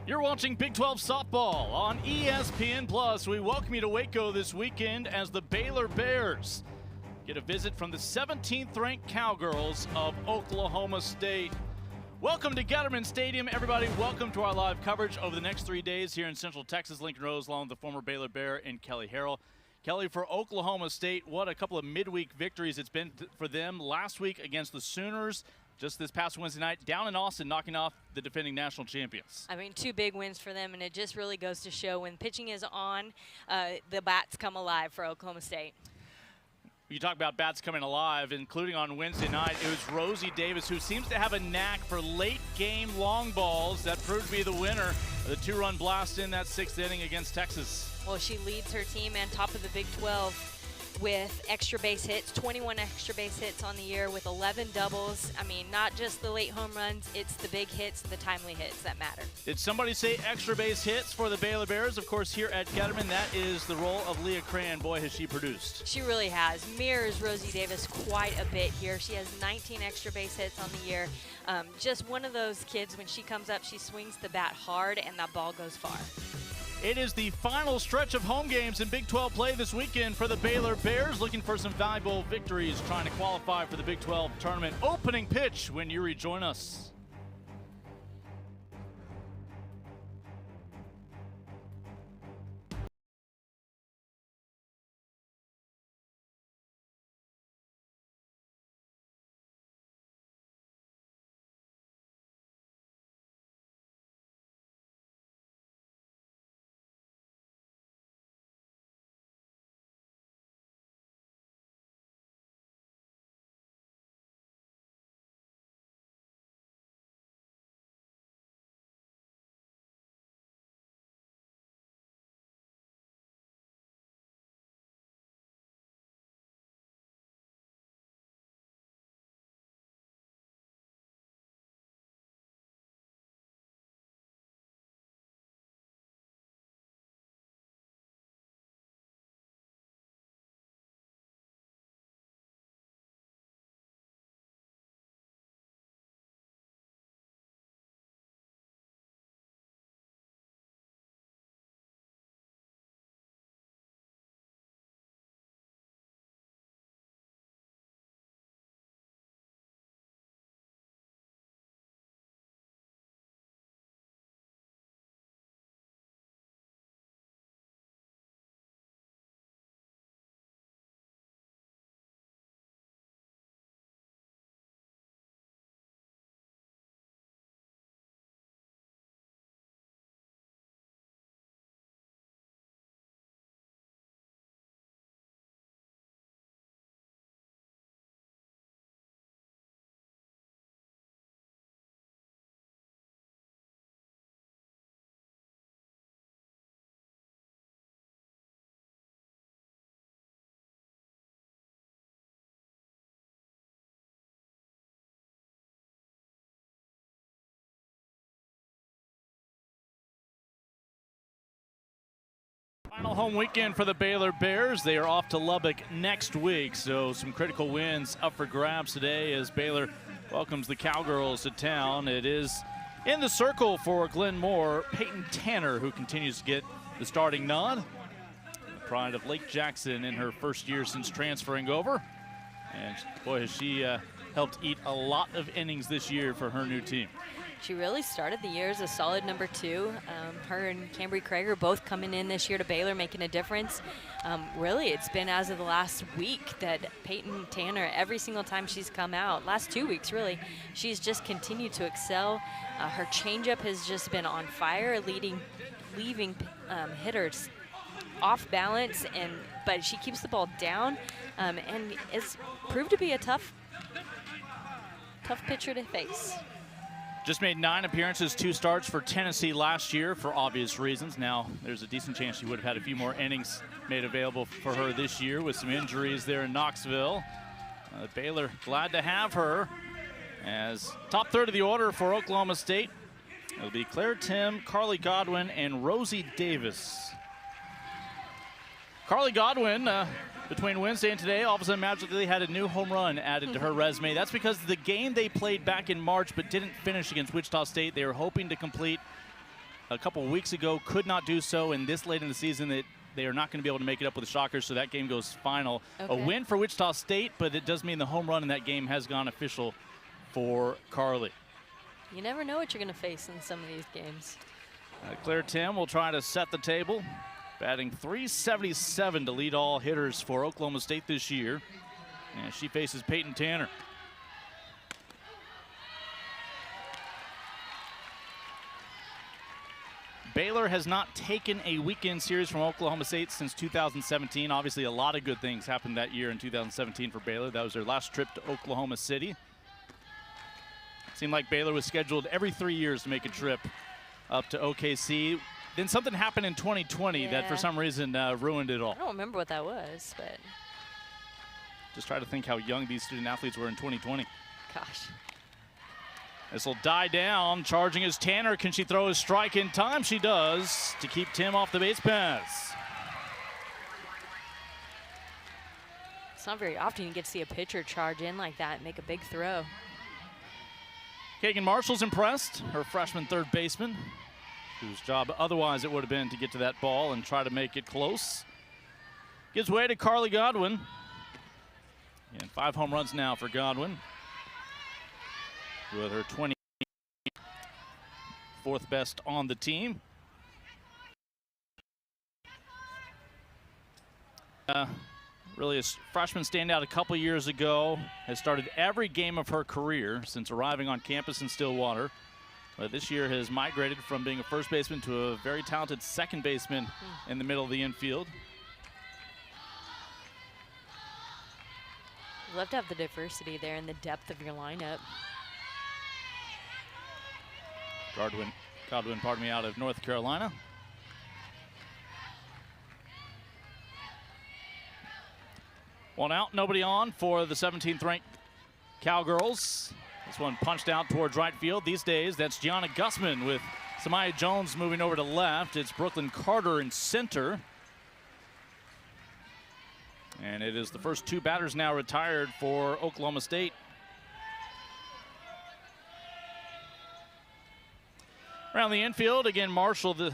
You're watching Big 12 softball on ESPN+. We welcome you to Waco this weekend as the Baylor Bears get a visit from the 17th ranked Cowgirls of Oklahoma State. Welcome to Getterman Stadium, everybody. Welcome to our live coverage over the next 3 days here in Central Texas. Lincoln Rose along with the former Baylor Bear and Kelly Harrell. Kelly, for Oklahoma State, what a couple of midweek victories it's been for them. Last week against the Sooners, just this past Wednesday night, down in Austin, knocking off the defending national champions. I mean, two big wins for them, and it just really goes to show when pitching is on, the bats come alive for Oklahoma State. You talk about bats coming alive, including on Wednesday night. It was Rosie Davis, who seems to have a knack for late-game long balls. That proved to be the winner of the two-run blast in that sixth inning against Texas. Well, she leads her team and top of the Big 12 with extra base hits, 21 extra base hits on the year with 11 doubles. I mean, not just the late home runs, it's the big hits, the timely hits that matter. Did somebody say extra base hits for the Baylor Bears? Of course, here at Getterman, that is the role of Leah Cran. Boy, has she produced. She really has. Mirrors Rosie Davis quite a bit here. She has 19 extra base hits on the year. Just one of those kids, when she comes up, she swings the bat hard and that ball goes far. It is the final stretch of home games in Big 12 play this weekend for the Baylor Bears, looking for some valuable victories, trying to qualify for the Big 12 tournament. Opening pitch when you rejoin us. Final home weekend for the Baylor Bears. They are off to Lubbock next week, so some critical wins up for grabs today as Baylor welcomes the Cowgirls to town. It is in the circle for Glenn Moore, Peyton Tanner, who continues to get the starting nod. The pride of Lake Jackson in her first year since transferring over. And boy, has she helped eat a lot of innings this year for her new team. She really started the year as a solid number 2. Her and Cambry Craig are both coming in this year to Baylor, making a difference. Really, it's been as of the last week that Peyton Tanner, every single time she's come out, last 2 weeks really, she's just continued to excel. Her changeup has just been on fire, leaving hitters off balance, but she keeps the ball down and is proved to be a tough pitcher to face. Just made 9 appearances, 2 starts for Tennessee last year for obvious reasons. Now there's a decent chance she would have had a few more innings made available for her this year with some injuries there in Knoxville. Baylor glad to have her as top third of the order for Oklahoma State. It'll be Claire Tim, Carly Godwin, and Rosie Davis. Carly Godwin, between Wednesday and today, all of a sudden magically had a new home run added to her resume. That's because the game they played back in March but didn't finish against Wichita State, they were hoping to complete a couple weeks ago, could not do so, and this late in the season that they are not going to be able to make it up with the Shockers, so that game goes final. Okay. A win for Wichita State, but it does mean the home run in that game has gone official for Carly. You never know what you're going to face in some of these games. Claire Tim will try to set the table, batting .377 to lead all hitters for Oklahoma State this year. And she faces Peyton Tanner. Baylor has not taken a weekend series from Oklahoma State since 2017. Obviously, a lot of good things happened that year in 2017 for Baylor. That was their last trip to Oklahoma City. Seemed like Baylor was scheduled every 3 years to make a trip up to OKC. Then something happened in 2020 that for some reason ruined it all. I don't remember what that was, but just try to think how young these student athletes were in 2020. gosh. This will die down. Charging is Tanner. Can she throw a strike in time? She does, to keep Tim off the base paths. It's not very often you get to see a pitcher charge in like that and make a big throw. Kagan Marshall's impressed, her freshman third baseman, whose job otherwise it would have been to get to that ball and try to make it close. Gives way to Carly Godwin. And 5 home runs now for Godwin, with her 24th best on the team. Really a freshman standout a couple years ago, has started every game of her career since arriving on campus in Stillwater. But this year has migrated from being a first baseman to a very talented second baseman in the middle of the infield. You love to have the diversity there and the depth of your lineup. Godwin, pardon me, out of North Carolina. One out, nobody on for the 17th ranked Cowgirls. This one punched out towards right field. These days, that's Gianna Gussman with Samaya Jones moving over to left. It's Brooklyn Carter in center. And it is the first 2 batters now retired for Oklahoma State. Around the infield, again, Marshall, the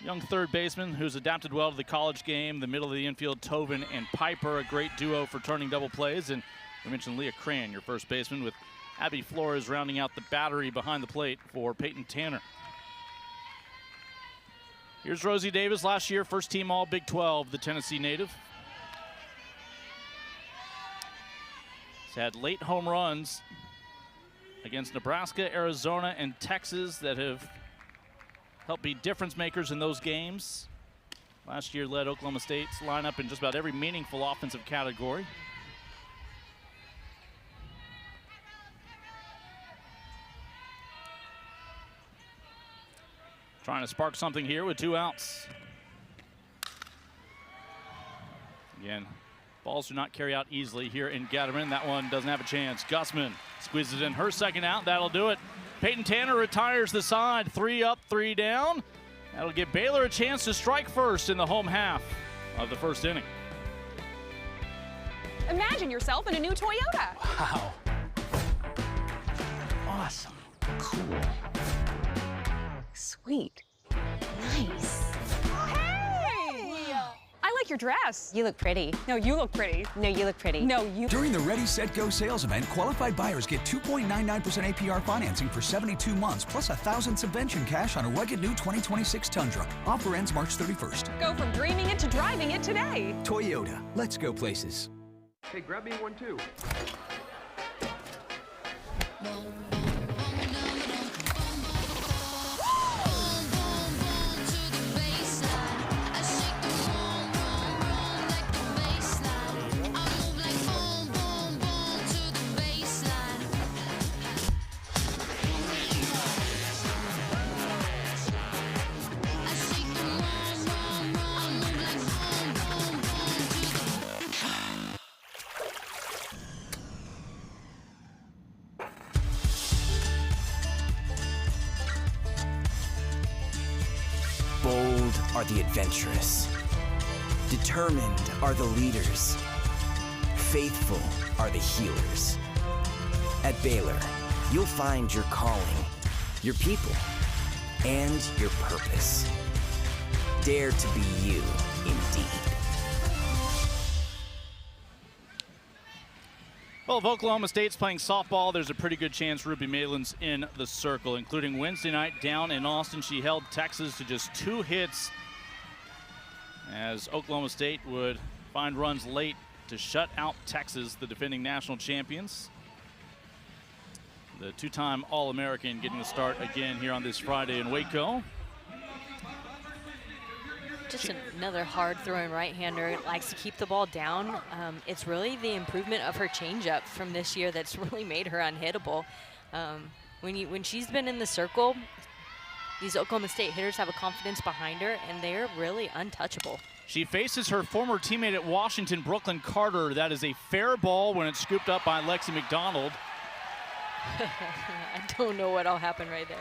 young third baseman who's adapted well to the college game. The middle of the infield, Tobin and Piper, a great duo for turning double plays. And we mentioned Leah Cran, your first baseman, with Abby Flores rounding out the battery behind the plate for Peyton Tanner. Here's Rosie Davis, last year, first team all Big 12, the Tennessee native. She's had late home runs against Nebraska, Arizona, and Texas that have helped be difference makers in those games. Last year led Oklahoma State's lineup in just about every meaningful offensive category. Trying to spark something here with 2 outs. Again, balls do not carry out easily here in Gatterman. That one doesn't have a chance. Gussman squeezes in her second out. That'll do it. Peyton Tanner retires the side. 3 up, 3 down. That'll give Baylor a chance to strike first in the home half of the first inning. Imagine yourself in a new Toyota. Wow. Awesome. Cool. Sweet. Nice. Hey! I like your dress. You look pretty. No, you look pretty. No, you look pretty. No, you. During the Ready, Set, Go sales event, qualified buyers get 2.99% APR financing for 72 months, plus $1,000 subvention cash on a rugged new 2026 Tundra. Offer ends March 31st. Go from dreaming it to driving it today. Toyota. Let's go places. Hey, grab me one too. Bold are the adventurous. Determined are the leaders. Faithful are the healers. At Baylor, you'll find your calling, your people, and your purpose. Dare to be you, indeed. Well, if Oklahoma State's playing softball, there's a pretty good chance Ruby Malin's in the circle, including Wednesday night down in Austin. She held Texas to just 2 hits as Oklahoma State would find runs late to shut out Texas, the defending national champions. The 2-time All-American getting the start again here on this Friday in Waco. Just another hard-throwing right-hander. Likes to keep the ball down. It's really the improvement of her changeup from this year that's really made her unhittable. When she's been in the circle, these Oklahoma State hitters have a confidence behind her, and they're really untouchable. She faces her former teammate at Washington, Brooklyn Carter. That is a fair ball when it's scooped up by Lexi McDonald. I don't know what'll happen right there.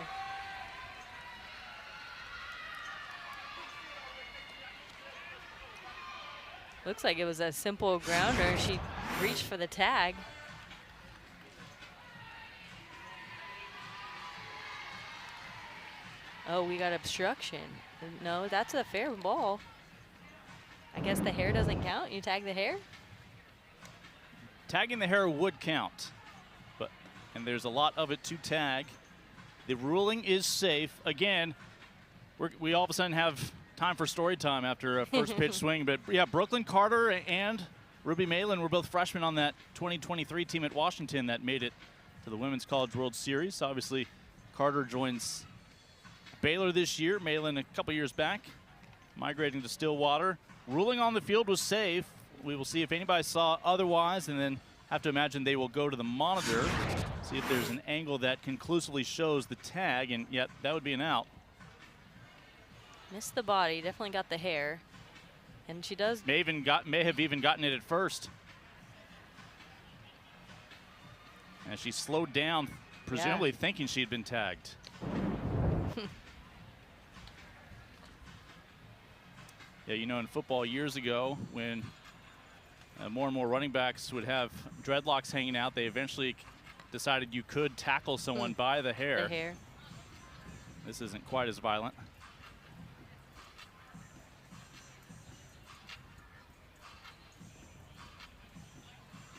Looks like it was a simple grounder. She reached for the tag. Oh, we got obstruction. No, that's a fair ball. I guess the hair doesn't count. You tag the hair? Tagging the hair would count, and there's a lot of it to tag. The ruling is safe. Again, we all of a sudden have time for story time after a first pitch swing. But yeah, Brooklyn Carter and Ruby Malin were both freshmen on that 2023 team at Washington that made it to the Women's College World Series. Obviously, Carter joins Baylor this year, Malin a couple years back, migrating to Stillwater. Ruling on the field was safe. We will see if anybody saw otherwise, and then have to imagine they will go to the monitor, see if there's an angle that conclusively shows the tag, and yet that would be an out. Missed the body, definitely got the hair. And she does. May have even gotten it at first. And she slowed down, presumably thinking she had been tagged. Yeah, you know, in football years ago, when more and more running backs would have dreadlocks hanging out, they eventually decided you could tackle someone by the hair. The hair. This isn't quite as violent.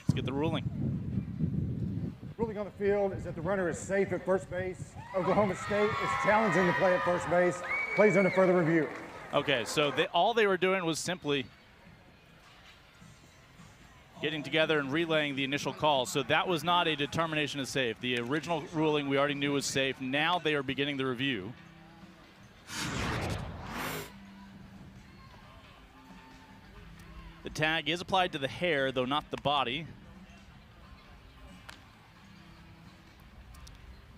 Let's get the ruling. Ruling on the field is that the runner is safe at first base. Oklahoma State is challenging the play at first base. Plays under further review. Okay, so all they were doing was simply getting together and relaying the initial call. So that was not a determination of safe. The original ruling we already knew was safe. Now they are beginning the review. The tag is applied to the hair, though not the body.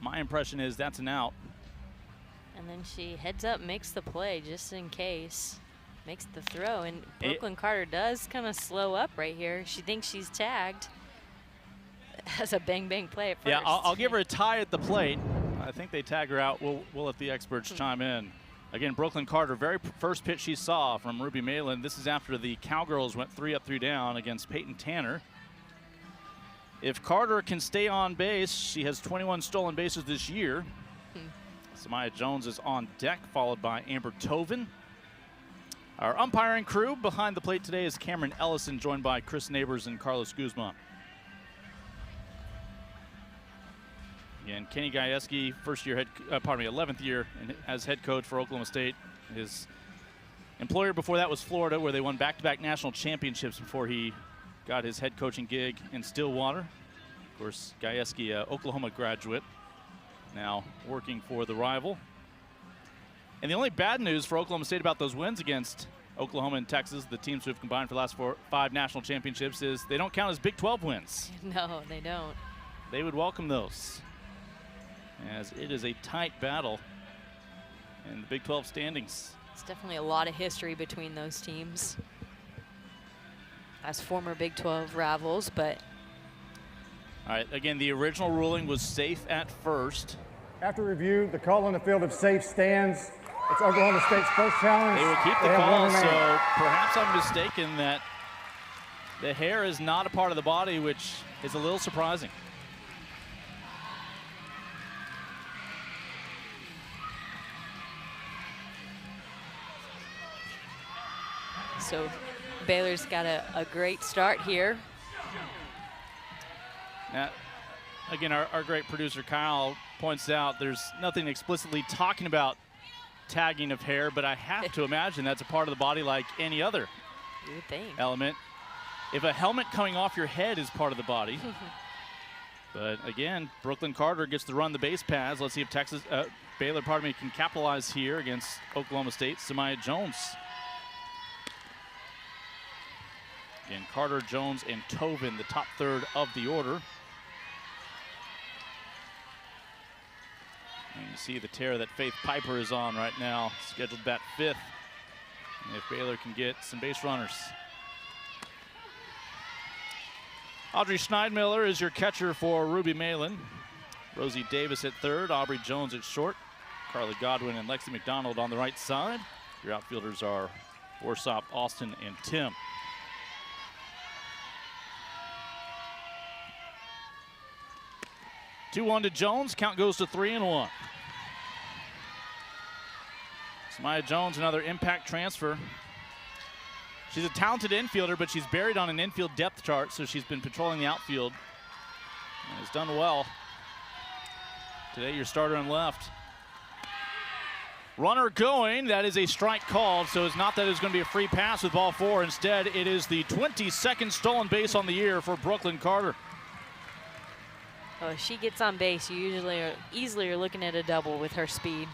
My impression is that's an out. And then she heads up, makes the play just in case. Makes the throw, and Brooklyn Carter does kind of slow up right here. She thinks she's tagged. Has a bang-bang play at first. Yeah, I'll give her a tie at the plate. I think they tag her out. We'll let the experts chime in. Again, Brooklyn Carter, very first pitch she saw from Ruby Malin. This is after the Cowgirls went 3 up, 3 down against Peyton Tanner. If Carter can stay on base, she has 21 stolen bases this year. Samaya Jones is on deck, followed by Amber Tovin. Our umpiring crew behind the plate today is Cameron Ellison, joined by Chris Neighbors and Carlos Guzman. Again, Kenny Gajewski, 11th year as head coach for Oklahoma State. His employer before that was Florida, where they won back-to-back national championships before he got his head coaching gig in Stillwater. Of course, Gajewski, Oklahoma graduate, now working for the rival. And the only bad news for Oklahoma State about those wins against Oklahoma and Texas, the teams who have combined for the last 5 national championships, is they don't count as Big 12 wins. No, they don't. They would welcome those, as it is a tight battle in the Big 12 standings. It's definitely a lot of history between those teams as former Big 12 rivals, but. All right, again, the original ruling was safe at first. After review, the call on the field of safe stands. It's Oklahoma State's first challenge. They will keep the call, so perhaps I'm mistaken that the hair is not a part of the body, which is a little surprising. So Baylor's got a great start here. Now, again, our great producer Kyle points out there's nothing explicitly talking about tagging of hair, but I have to imagine that's a part of the body like any other You would think. element. If a helmet coming off your head is part of the body. But again, Brooklyn Carter gets to run the base paths. Let's see if Baylor, can capitalize here against Oklahoma State. Samaya Jones. Again, Carter, Jones, and Tobin, the top third of the order. And you see the tear that Faith Piper is on right now, scheduled to bat 5th. And if Baylor can get some base runners. Audrey Schneidmiller is your catcher for Ruby Malin. Rosie Davis at third, Aubrey Jones at short, Carly Godwin and Lexi McDonald on the right side. Your outfielders are Warsop, Austin, and Tim. Two-one to Jones. Count goes to 3-1. Samaya Jones, another impact transfer. She's a talented infielder, but she's buried on an infield depth chart, so she's been patrolling the outfield and has done well. Today, your starter on left. Runner going. That is a strike called, so it's not that it's going to be a free pass with ball 4. Instead, it is the 22nd stolen base on the year for Brooklyn Carter. Oh, if she gets on base, you usually easily are looking at a double with her speed.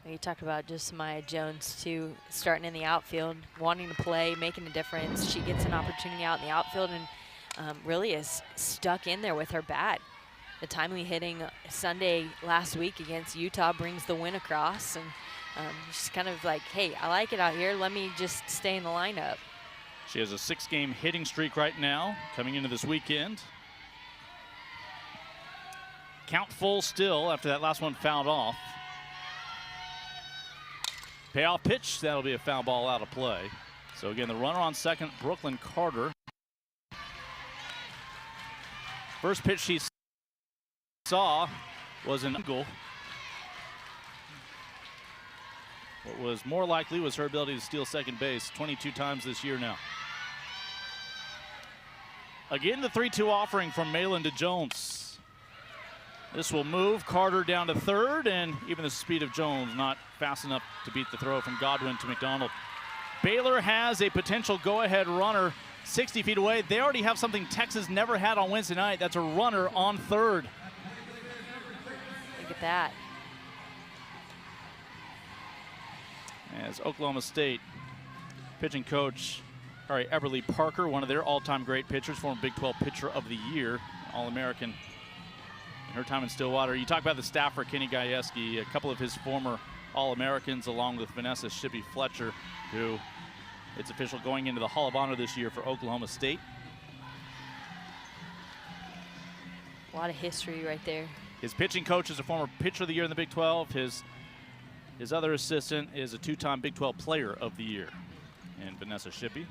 You talked about just Maya Jones, too, starting in the outfield, wanting to play, making a difference. She gets an opportunity out in the outfield and really is stuck in there with her bat. The timely hitting Sunday last week against Utah brings the win across. And she's kind of like, hey, I like it out here. Let me just stay in the lineup. She has a 6-game hitting streak right now coming into this weekend. Count full still after that last one fouled off. Payoff pitch, that'll be a foul ball out of play. So again, the runner on second, Brooklyn Carter. First pitch she saw was an angle. What was more likely was her ability to steal second base 22 times this year now. Again, the 3-2 offering from Malin to Jones. This will move Carter down to third, and even the speed of Jones not fast enough to beat the throw from Godwin to McDonald. Baylor has a potential go-ahead runner 60 feet away. They already have something Texas never had on Wednesday night. That's a runner on third. Look at that. As Oklahoma State pitching coach Harry Everly Parker, one of their all-time great pitchers, former Big 12 Pitcher of the Year, All-American in her time in Stillwater. You talk about the staffer, Kenny Gajewski, a couple of his former All-Americans, along with Vanessa Shippey Fletcher, who it's official going into the Hall of Honor this year for Oklahoma State. A lot of history right there. His pitching coach is a former Pitcher of the Year in the Big 12. His other assistant is a 2-time Big 12 Player of the Year in Vanessa Shippey.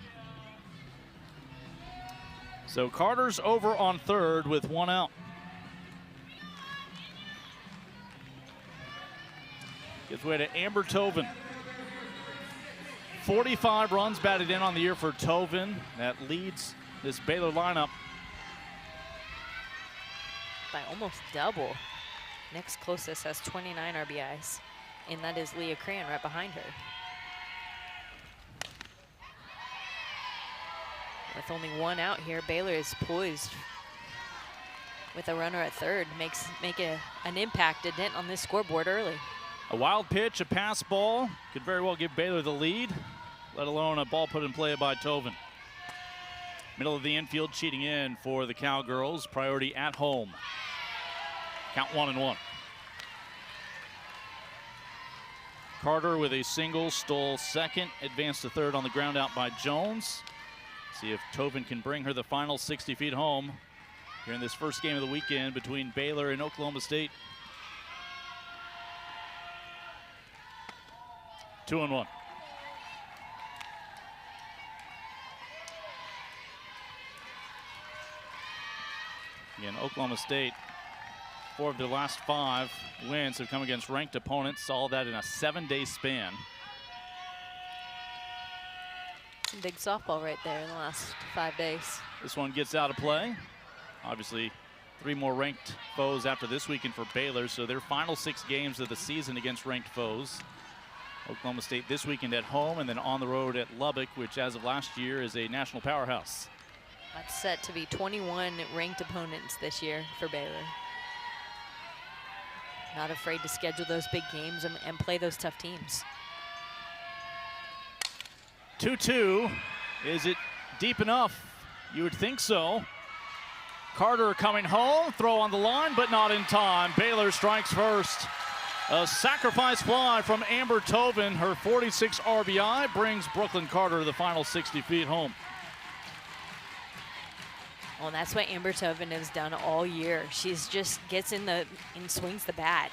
So Carter's over on third with one out. Gives way to Amber Tobin. 45 runs batted in on the year for Tobin. That leads this Baylor lineup By almost double. Next closest has 29 RBIs, and that is Leah Cran right behind her. With only one out here, Baylor is poised with a runner at third. Make an impact, a dent on this scoreboard early. A wild pitch, a pass ball, could very well give Baylor the lead, let alone a ball put in play by Tobin. Middle of the infield, cheating in for the Cowgirls. Priority at home. Count 1-1. Carter with a single, stole second, advanced to third on the ground out by Jones. See if Tobin can bring her the final 60 feet home here in this first game of the weekend between Baylor and Oklahoma State. 2-1. Again, Oklahoma State 4 of their last 5 wins have come against ranked opponents, all that in a 7-day span. Some big softball right there in the last 5 days. This one gets out of play. Obviously, 3 more ranked foes after this weekend for Baylor, so their final 6 games of the season against ranked foes. Oklahoma State this weekend at home and then on the road at Lubbock, which as of last year is a national powerhouse. That's set to be 21 ranked opponents this year for Baylor. Not afraid to schedule those big games and play those tough teams. 2-2. Is it deep enough? You would think so. Carter coming home, throw on the line, but not in time. Baylor strikes first. A sacrifice fly from Amber Tobin. Her 46 RBI brings Brooklyn Carter to the final 60 feet home. Well, and that's what Amber Tobin has done all year. She's just gets in and swings the bat.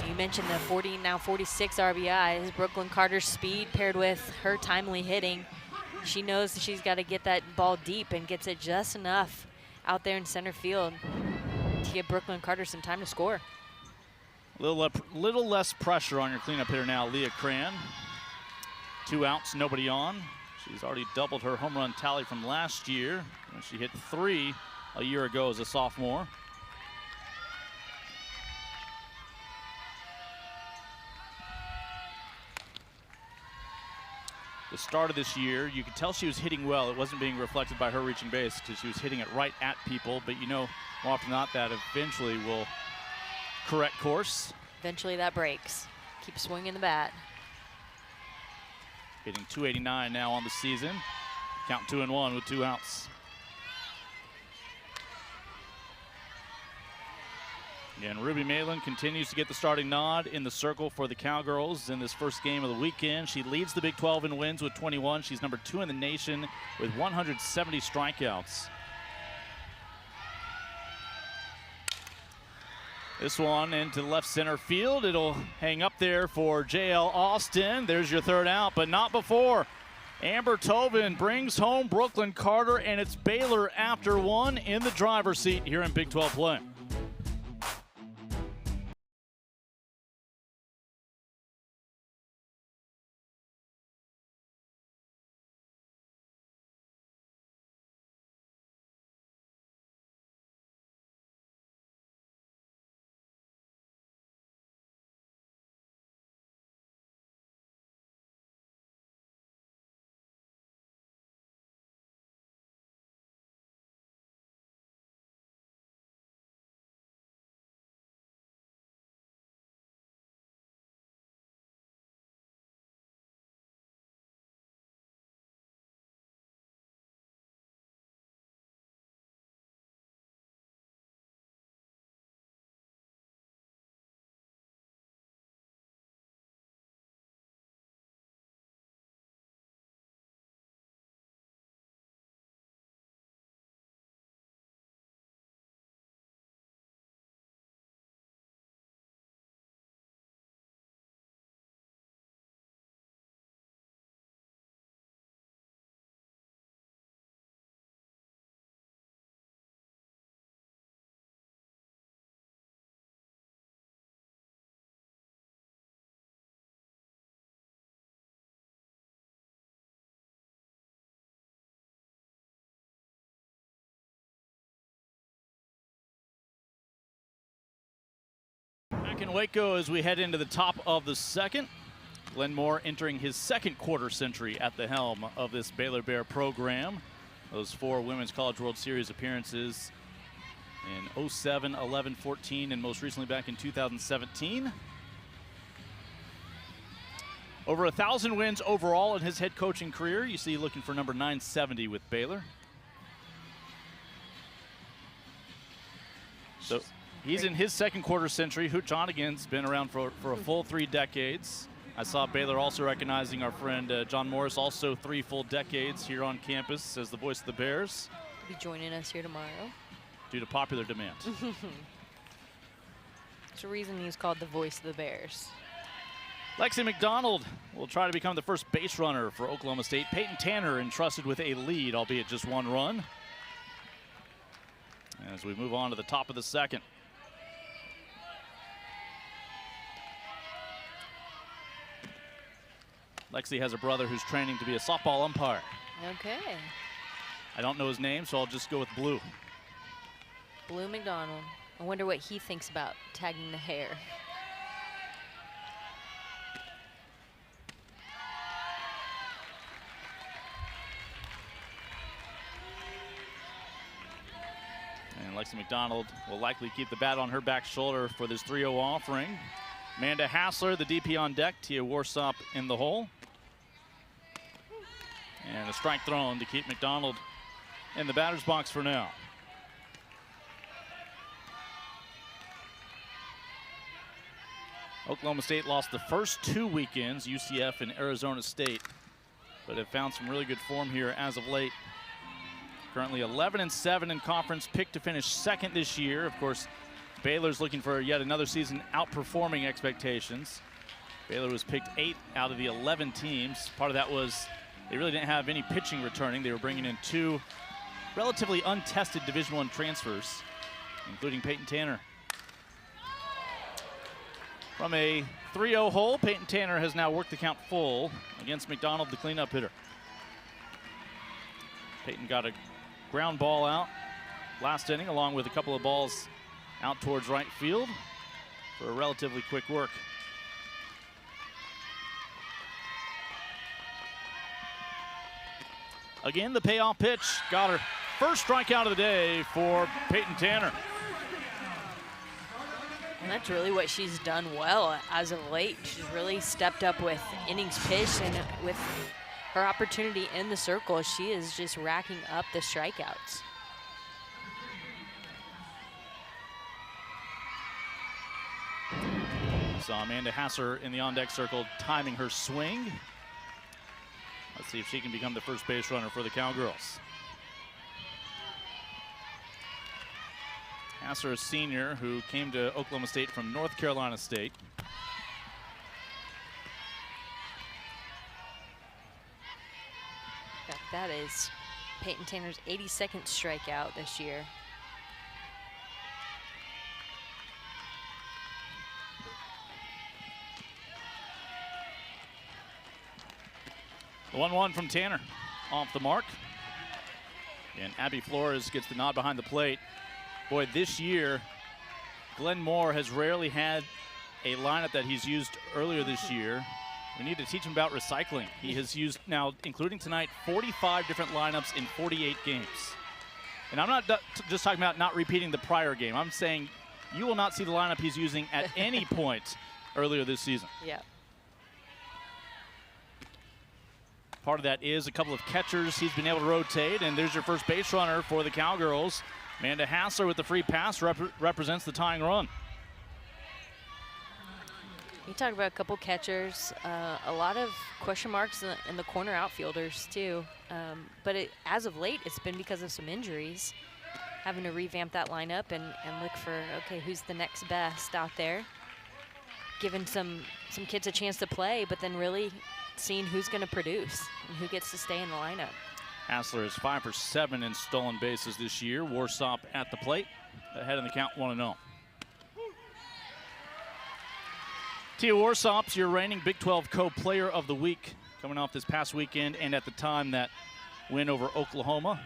You mentioned the now 46 RBIs. Brooklyn Carter's speed paired with her timely hitting. She knows she's got to get that ball deep and gets it just enough out there in center field to give Brooklyn Carter some time to score. Little less pressure on your cleanup hitter now, Leah Cran. 2 outs, nobody on. She's already doubled her home run tally from last year when she hit 3 a year ago as a sophomore. The start of this year, you could tell she was hitting well. It wasn't being reflected by her reaching base because she was hitting it right at people, but you know, more often than not, that eventually will correct course. Eventually that breaks. Keep swinging the bat. Hitting .289 now on the season. Count 2-1 with 2 outs. And Ruby Malin continues to get the starting nod in the circle for the Cowgirls in this first game of the weekend. She leads the Big 12 in wins with 21. She's number 2 in the nation with 170 strikeouts. This one into left center field. It'll hang up there for J.L. Austin. There's your 3rd out, but not before. Amber Tobin brings home Brooklyn Carter, and it's Baylor after 1 in the driver's seat here in Big 12 play. Back in Waco as we head into the top of the second. Glenn Moore entering his 2nd quarter century at the helm of this Baylor Bear program. Those 4 Women's College World Series appearances in 07, 11, 14, and most recently back in 2017. Over 1,000 wins overall in his head coaching career. You see looking for number 970 with Baylor. So he's in his 2nd quarter century. Hoot Johnigan's been around for a full 3 decades. I saw Baylor also recognizing our friend John Morris, also 3 full decades here on campus as the voice of the Bears. He'll be joining us here tomorrow. Due to popular demand. There's a reason he's called the voice of the Bears. Lexi McDonald will try to become the first base runner for Oklahoma State. Peyton Tanner entrusted with a lead, albeit just 1 run. As we move on to the top of the second. Lexi has a brother who's training to be a softball umpire. Okay. I don't know his name, so I'll just go with Blue. Blue McDonald. I wonder what he thinks about tagging the hair. And Lexi McDonald will likely keep the bat on her back shoulder for this 3-0 offering. Amanda Hassler, the DP on deck. Tia Warsop in the hole. And a strike thrown to keep McDonald in the batter's box for now. Oklahoma State lost the first 2 weekends, UCF and Arizona State, but have found some really good form here as of late. Currently 11-7 in conference, picked to finish second this year. Of course, Baylor's looking for yet another season outperforming expectations. Baylor was picked 8th out of the 11 teams. Part of that was they really didn't have any pitching returning. They were bringing in 2 relatively untested Division I transfers, including Peyton Tanner. From a 3-0 hole, Peyton Tanner has now worked the count full against McDonald, the cleanup hitter. Peyton got a ground ball out last inning, along with a couple of balls out towards right field for a relatively quick work. Again, the payoff pitch got her first strikeout of the day for Peyton Tanner. And that's really what she's done well as of late. She's really stepped up with innings pitched, and with her opportunity in the circle, she is just racking up the strikeouts. Saw Amanda Hassler in the on-deck circle timing her swing. Let's see if she can become the first base runner for the Cowgirls. Hassler, a senior who came to Oklahoma State from North Carolina State. That is Peyton Tanner's 82nd strikeout this year. The 1-1 from Tanner, off the mark. And Abby Flores gets the nod behind the plate. Boy, this year, Glenn Moore has rarely had a lineup that he's used earlier this year. We need to teach him about recycling. He has used now, including tonight, 45 different lineups in 48 games. And I'm not just talking about not repeating the prior game. I'm saying you will not see the lineup he's using at any point earlier this season. Yeah. Part of that is a couple of catchers he's been able to rotate, and there's your first base runner for the Cowgirls. Amanda Hassler with the free pass represents the tying run. You talk about a couple catchers, a lot of question marks in the corner outfielders too. But as of late, it's been because of some injuries. Having to revamp that lineup and look for, okay, who's the next best out there. Giving some kids a chance to play, but then really seeing who's going to produce and who gets to stay in the lineup. Hassler is 5 for 7 in stolen bases this year. Warsop at the plate, ahead in the count 1-0. Tia Warsop's your reigning Big 12 Co-Player of the Week, coming off this past weekend and at the time that win over Oklahoma.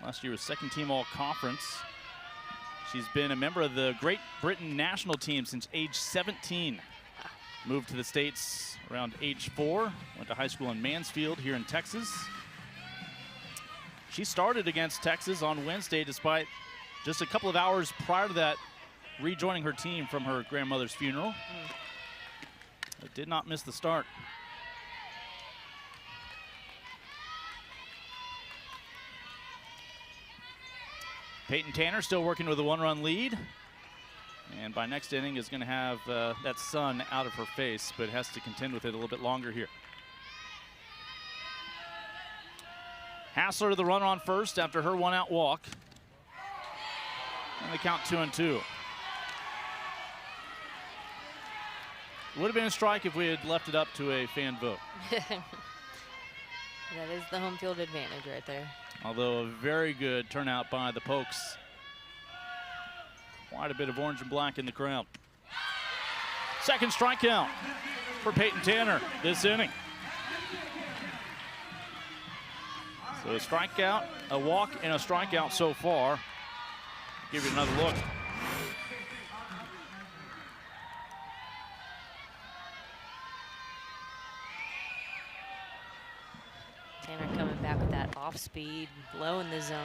Last year was second team all-conference. She's been a member of the Great Britain national team since age 17. Moved to the States around age 4, went to high school in Mansfield here in Texas. She started against Texas on Wednesday despite just a couple of hours prior to that rejoining her team from her grandmother's funeral. But did not miss the start. Peyton Tanner still working with a 1-run lead. And by next inning is going to have that sun out of her face, but has to contend with it a little bit longer here. Hassler the runner on first after her one-out walk. And they count 2-2. Would have been a strike if we had left it up to a fan vote. That is the home field advantage right there. Although a very good turnout by the Pokes. Quite a bit of orange and black in the crowd. Second strikeout for Peyton Tanner this inning. So a strikeout, a walk, and a strikeout so far. Give you another look. Tanner coming back with that off speed, low in the zone.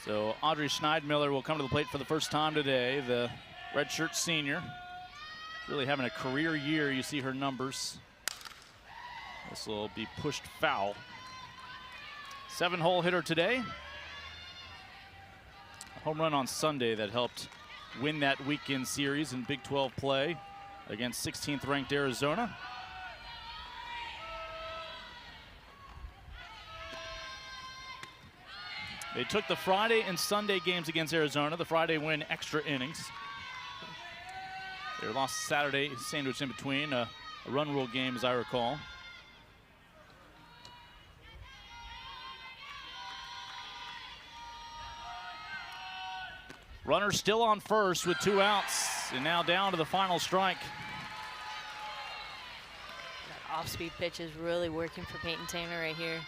So Audrey Schneidmiller will come to the plate for the first time today, the redshirt senior. Really having a career year. You see her numbers. This will be pushed foul. 7-hole hitter today. A home run on Sunday that helped win that weekend series in Big 12 play against 16th ranked Arizona. They took the Friday and Sunday games against Arizona. The Friday win extra innings. They lost Saturday, sandwiched in between, a run rule game as I recall. Runner still on first with 2 outs, and now down to the final strike. That off-speed pitch is really working for Peyton Tanner right here.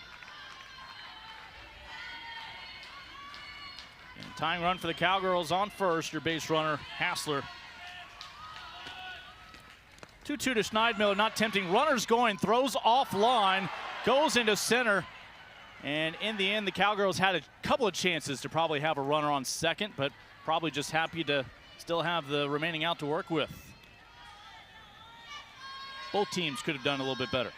And tying run for the Cowgirls on first, your base runner, Hassler. 2-2 to Schneidmiller, not tempting. Runners going, throws off line, goes into center. And in the end, the Cowgirls had a couple of chances to probably have a runner on second, but probably just happy to still have the remaining out to work with. Both teams could have done a little bit better.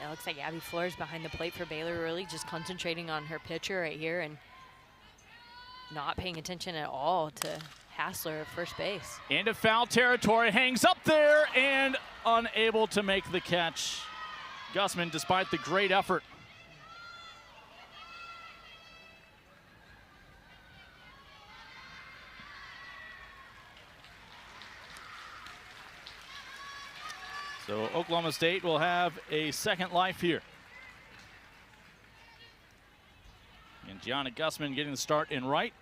It looks like Abby Flores behind the plate for Baylor, really just concentrating on her pitcher right here and not paying attention at all to Hassler at first base. Into foul territory, hangs up there and unable to make the catch. Gussman, despite the great effort. So Oklahoma State will have a second life here. And Gianna Gussman getting the start in right.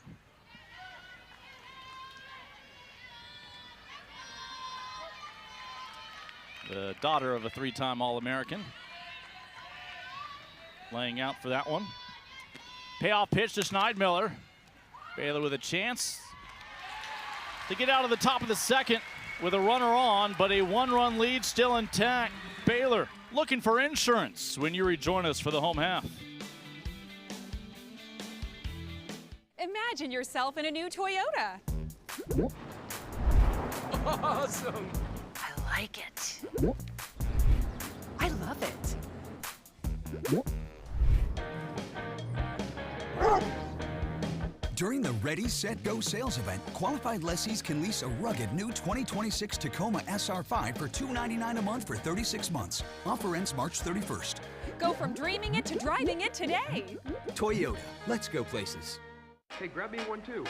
The daughter of a 3-time All-American. Laying out for that one. Payoff pitch to Schneidmiller. Baylor with a chance to get out of the top of the second with a runner on, but a 1-run lead still intact. Baylor looking for insurance when you rejoin us for the home half. Imagine yourself in a new Toyota. Awesome. I like it. I love it. During the Ready, Set, Go sales event, qualified lessees can lease a rugged new 2026 Tacoma SR5 for $299 a month for 36 months. Offer ends March 31st. Go from dreaming it to driving it today. Toyota, let's go places. Hey, grab me one too.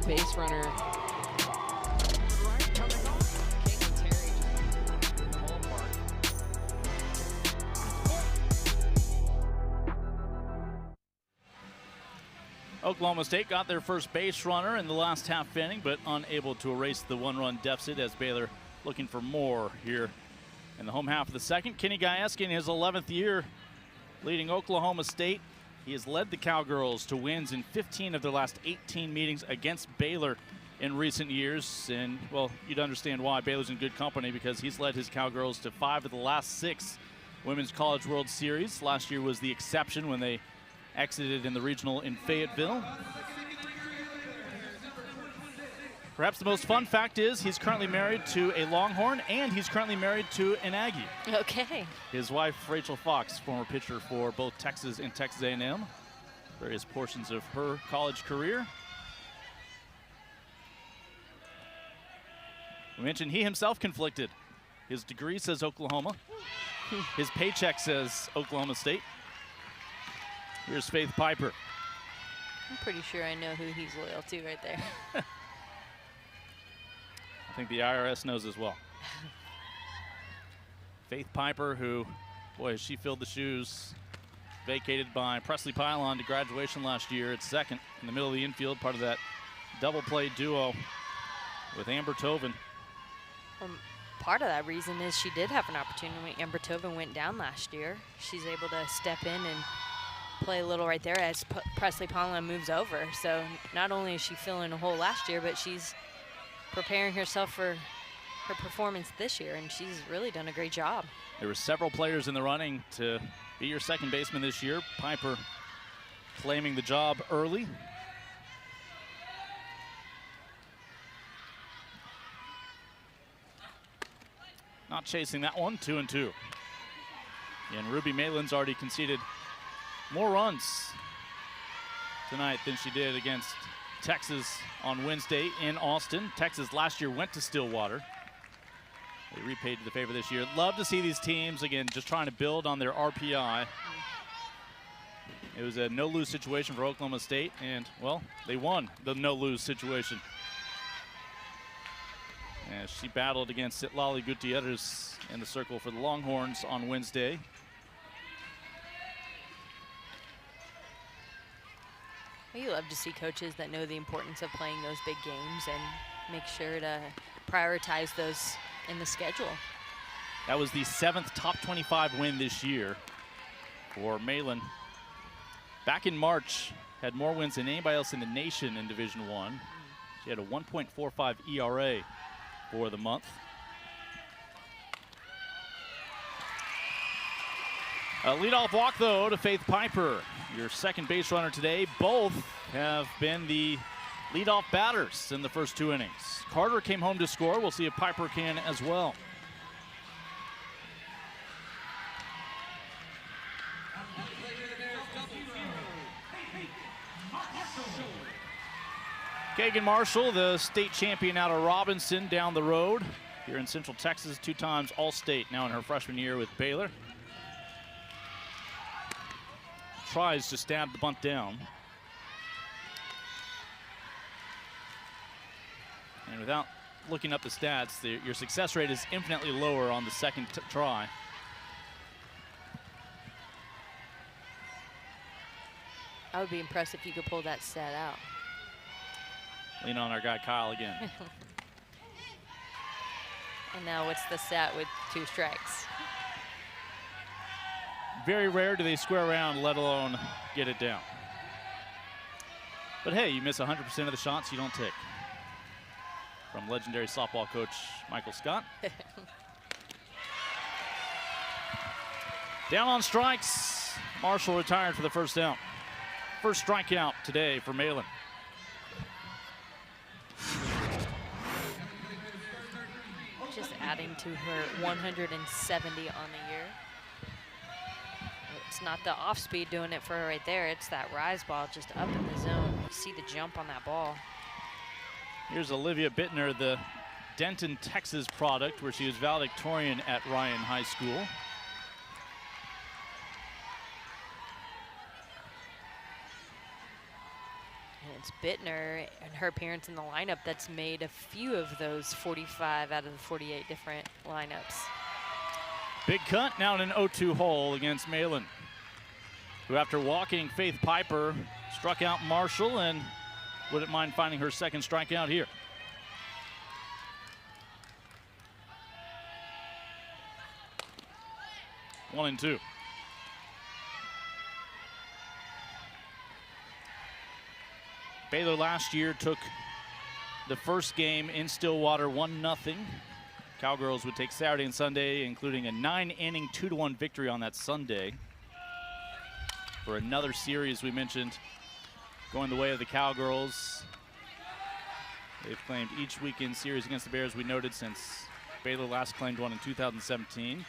Base runner. Oklahoma State got their first base runner in the last half inning, but unable to erase the 1-run deficit as Baylor looking for more here in the home half of the second. Kenny Gajewski in his 11th year leading Oklahoma State. He has led the Cowgirls to wins in 15 of their last 18 meetings against Baylor in recent years. And, well, you'd understand why. Baylor's in good company because he's led his Cowgirls to 5 of the last 6 Women's College World Series. Last year was the exception when they exited in the regional in Fayetteville. Perhaps the most fun fact is he's currently married to a Longhorn, and he's currently married to an Aggie. Okay. His wife, Rachel Fox, former pitcher for both Texas and Texas A&M, various portions of her college career. We mentioned he himself conflicted. His degree says Oklahoma. His paycheck says Oklahoma State. Here's Faith Piper. I'm pretty sure I know who he's loyal to right there. I think the IRS knows as well. Faith Piper, who, boy, she filled the shoes vacated by Presley Pylon to graduation last year at second in the middle of the infield, part of that double play duo with Amber Tovin. Part of that reason is she did have an opportunity when Amber Tovin went down last year. She's able to step in and play a little right there as Presley Pylon moves over. So not only is she filling a hole last year, but she's preparing herself for her performance this year, and she's really done a great job. There were several players in the running to be your second baseman this year. Piper claiming the job early. Not chasing that one, 2-2. And Ruby Malin's already conceded more runs tonight than she did against Texas on Wednesday in Austin. Texas last year went to Stillwater. They repaid the favor this year. Love to see these teams, again, just trying to build on their RPI. It was a no-lose situation for Oklahoma State, and, well, they won the no-lose situation. As she battled against Citlali Gutierrez in the circle for the Longhorns on Wednesday. You love to see coaches that know the importance of playing those big games and make sure to prioritize those in the schedule. That was the 7th top 25 win this year for Malin. Back in March, had more wins than anybody else in the nation in Division I. She had a 1.45 ERA for the month. A leadoff walk, though, to Faith Piper, your second base runner today. Both have been the leadoff batters in the first 2 innings. Carter came home to score. We'll see if Piper can as well. Kagan Marshall, the state champion out of Robinson, down the road here in Central Texas, 2 times All-State now in her freshman year with Baylor. Tries to stab the bunt down. And without looking up the stats, your success rate is infinitely lower on the second try. I would be impressed if you could pull that stat out. Lean on our guy Kyle again. And now what's the stat with 2 strikes? Very rare do they square around, let alone get it down. But hey, you miss 100% of the shots you don't take. From legendary softball coach Michael Scott. Down on strikes. Marshall retired for the first out. First strikeout today for Malin. Just adding to her 170 on the year. It's not the off speed doing it for her right there. It's that rise ball just up in the zone. You see the jump on that ball. Here's Olivia Bittner, the Denton, Texas product, where she was valedictorian at Ryan High School. And it's Bittner and her appearance in the lineup that's made a few of those 45 out of the 48 different lineups. Big cut, now in an 0-2 hole against Malin, who after walking Faith Piper struck out Marshall and wouldn't mind finding her second strikeout here. One and 2. Baylor last year took the first game in Stillwater 1-0. Cowgirls would take Saturday and Sunday, including a 9-inning 2-1 victory on that Sunday. For another series we mentioned going the way of the Cowgirls. They've claimed each weekend series against the Bears, we noted, since Baylor last claimed one in 2017.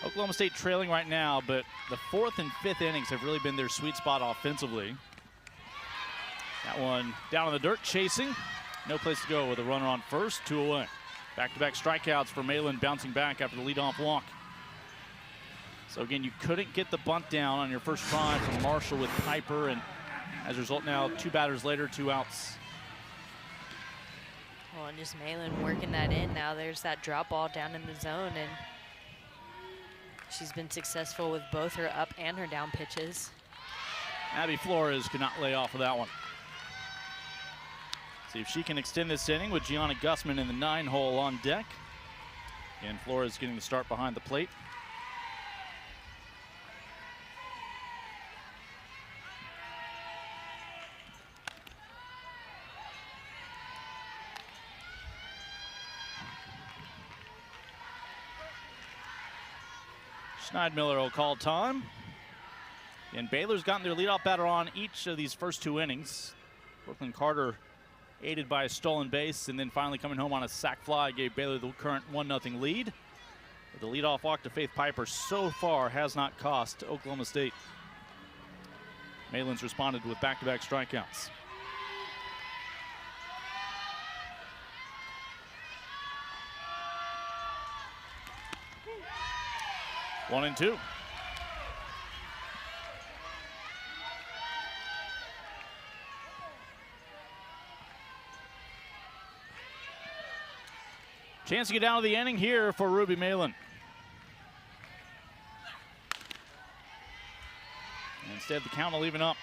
Oklahoma State trailing right now, but the 4th and 5th innings have really been their sweet spot offensively. That one down in the dirt, chasing. No place to go with a runner on first, 2 away. Back-to-back strikeouts for Malin, bouncing back after the leadoff walk. So again, you couldn't get the bunt down on your first try from Marshall with Piper, and as a result now, 2 batters later, 2 outs. Well, and just Malin working that in. Now there's that drop ball down in the zone, and she's been successful with both her up and her down pitches. Abby Flores could not lay off of that one. See if she can extend this inning with Gianna Gussman in the 9-hole on deck. And Flores getting the start behind the plate. Schneidmiller will call time. And Baylor's gotten their leadoff batter on each of these first 2 innings. Brooklyn Carter aided by a stolen base, and then finally coming home on a sac fly gave Baylor the current 1-0 lead. But the leadoff walk to Faith Piper so far has not cost Oklahoma State. Malin's responded with back-to-back strikeouts. One and 2. Chance to get down to the inning here for Ruby Malin. Instead, the count will even up.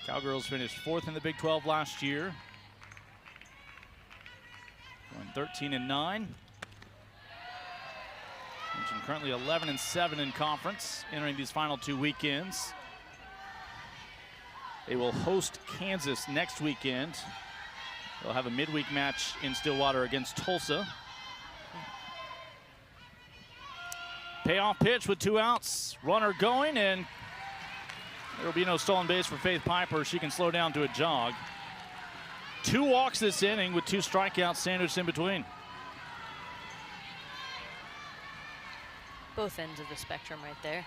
Cowgirls finished 4th in the Big 12 last year. Going 13-9. Mentioned currently 11-7 in conference, entering these final 2 weekends. They will host Kansas next weekend. They'll have a midweek match in Stillwater against Tulsa. Payoff pitch with 2 outs. Runner going, and there will be no stolen base for Faith Piper. She can slow down to a jog. 2 walks this inning with 2 strikeouts sandwiched in between. Both ends of the spectrum right there.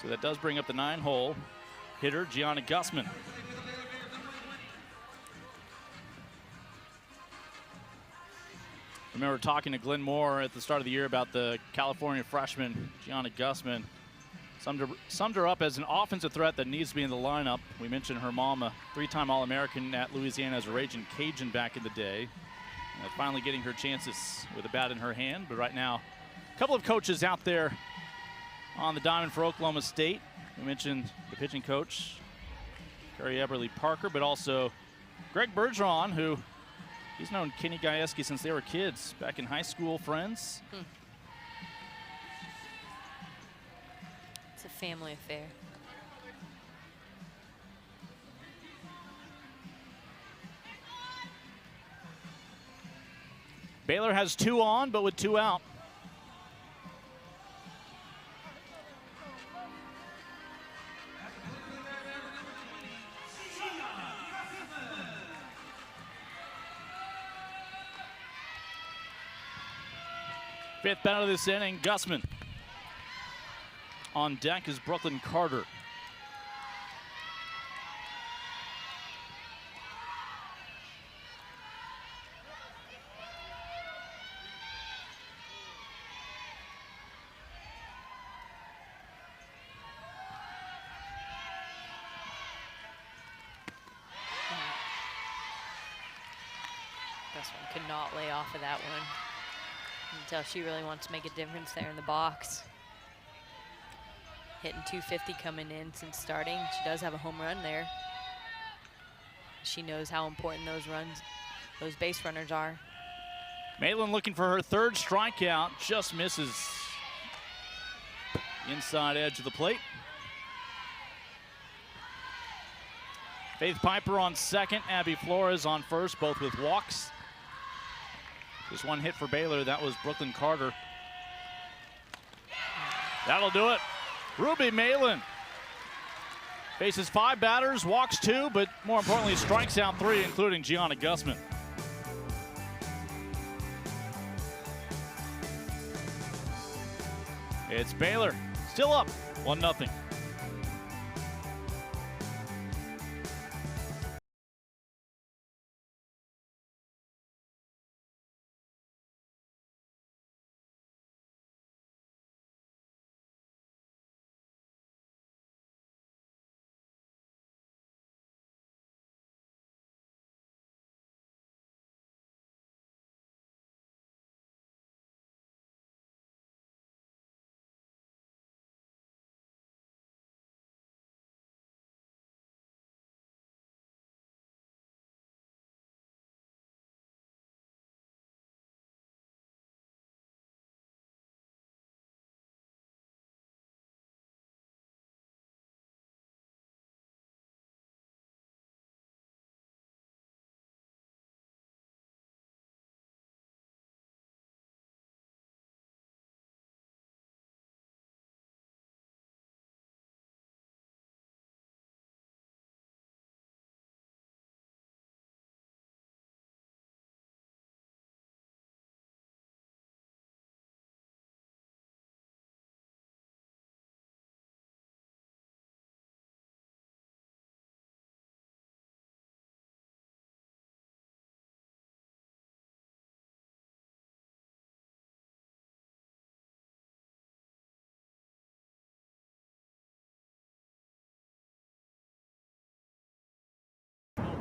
So that does bring up the 9-hole hitter, Gianna Gussman. Remember talking to Glenn Moore at the start of the year about the California freshman, Gianna Gussman. Summed her up as an offensive threat that needs to be in the lineup. We mentioned her mom, a 3-time All-American at Louisiana as a Raging Cajun back in the day. And finally getting her chances with a bat in her hand. But right now, a couple of coaches out there on the diamond for Oklahoma State. We mentioned the pitching coach, Kerry Eberly Parker, but also Greg Bergeron, who he's known Kenny Gajewski since they were kids, back in high school, friends. It's a family affair. Baylor has 2 on, but with 2 out. Fifth batter of this inning, Gussman. On deck is Brooklyn Carter. Gussman could not lay off of that one. You can tell she really wants to make a difference there in the box. Hitting 250 coming in since starting. She does have a home run there. She knows how important those runs, those base runners are. Malin looking for her 3rd strikeout, just misses inside edge of the plate. Faith Piper on second, Abby Flores on first, both with walks. Just one hit for Baylor. That was Brooklyn Carter. That'll do it. Ruby Malin faces 5 batters, walks 2, but more importantly, strikes out 3, including Gianna Gussman. It's Baylor, still up, 1-0.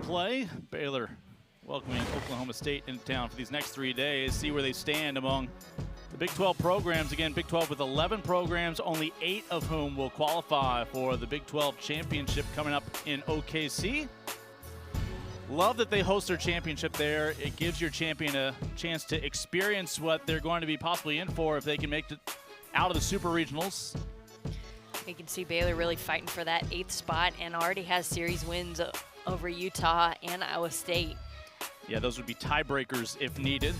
Play. Baylor welcoming Oklahoma State into town for these next 3 days. See where they stand among the Big 12 programs. Again, Big 12 with 11 programs, only 8 of whom will qualify for the Big 12 championship coming up in OKC. Love that they host their championship there. It gives your champion a chance to experience what they're going to be possibly in for if they can make it out of the Super Regionals. You can see Baylor really fighting for that 8th spot and already has series wins over Utah and Iowa State. Yeah, those would be tiebreakers if needed.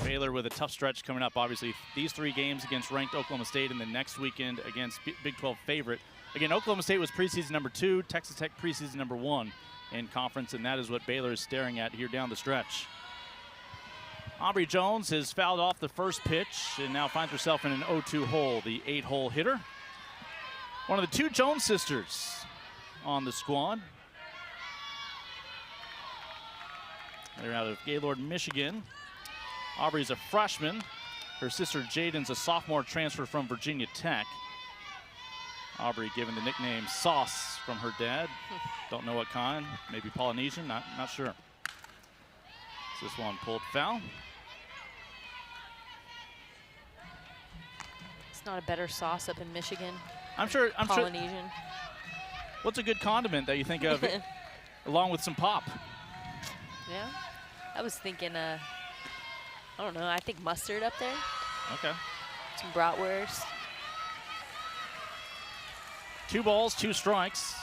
Baylor with a tough stretch coming up. Obviously, these 3 games against ranked Oklahoma State and the next weekend against Big 12 favorite. Again, Oklahoma State was preseason number 2, Texas Tech preseason number 1 in conference, and that is what Baylor is staring at here down the stretch. Aubrey Jones has fouled off the first pitch and now finds herself in an 0-2 hole, the 8-hole hitter. One of the 2 Jones sisters on the squad. They're out of Gaylord, Michigan. Aubrey's a freshman. Her sister Jaden's a sophomore transfer from Virginia Tech. Aubrey given the nickname Sauce from her dad. Don't know what kind, maybe Polynesian, not sure. This one pulled foul. It's not a better sauce up in Michigan. I'm sure. Polynesian. What's a good condiment that you think of along with some pop? Yeah, I was thinking, I don't know, I think mustard up there. Okay. Some bratwurst. 2 balls, 2 strikes,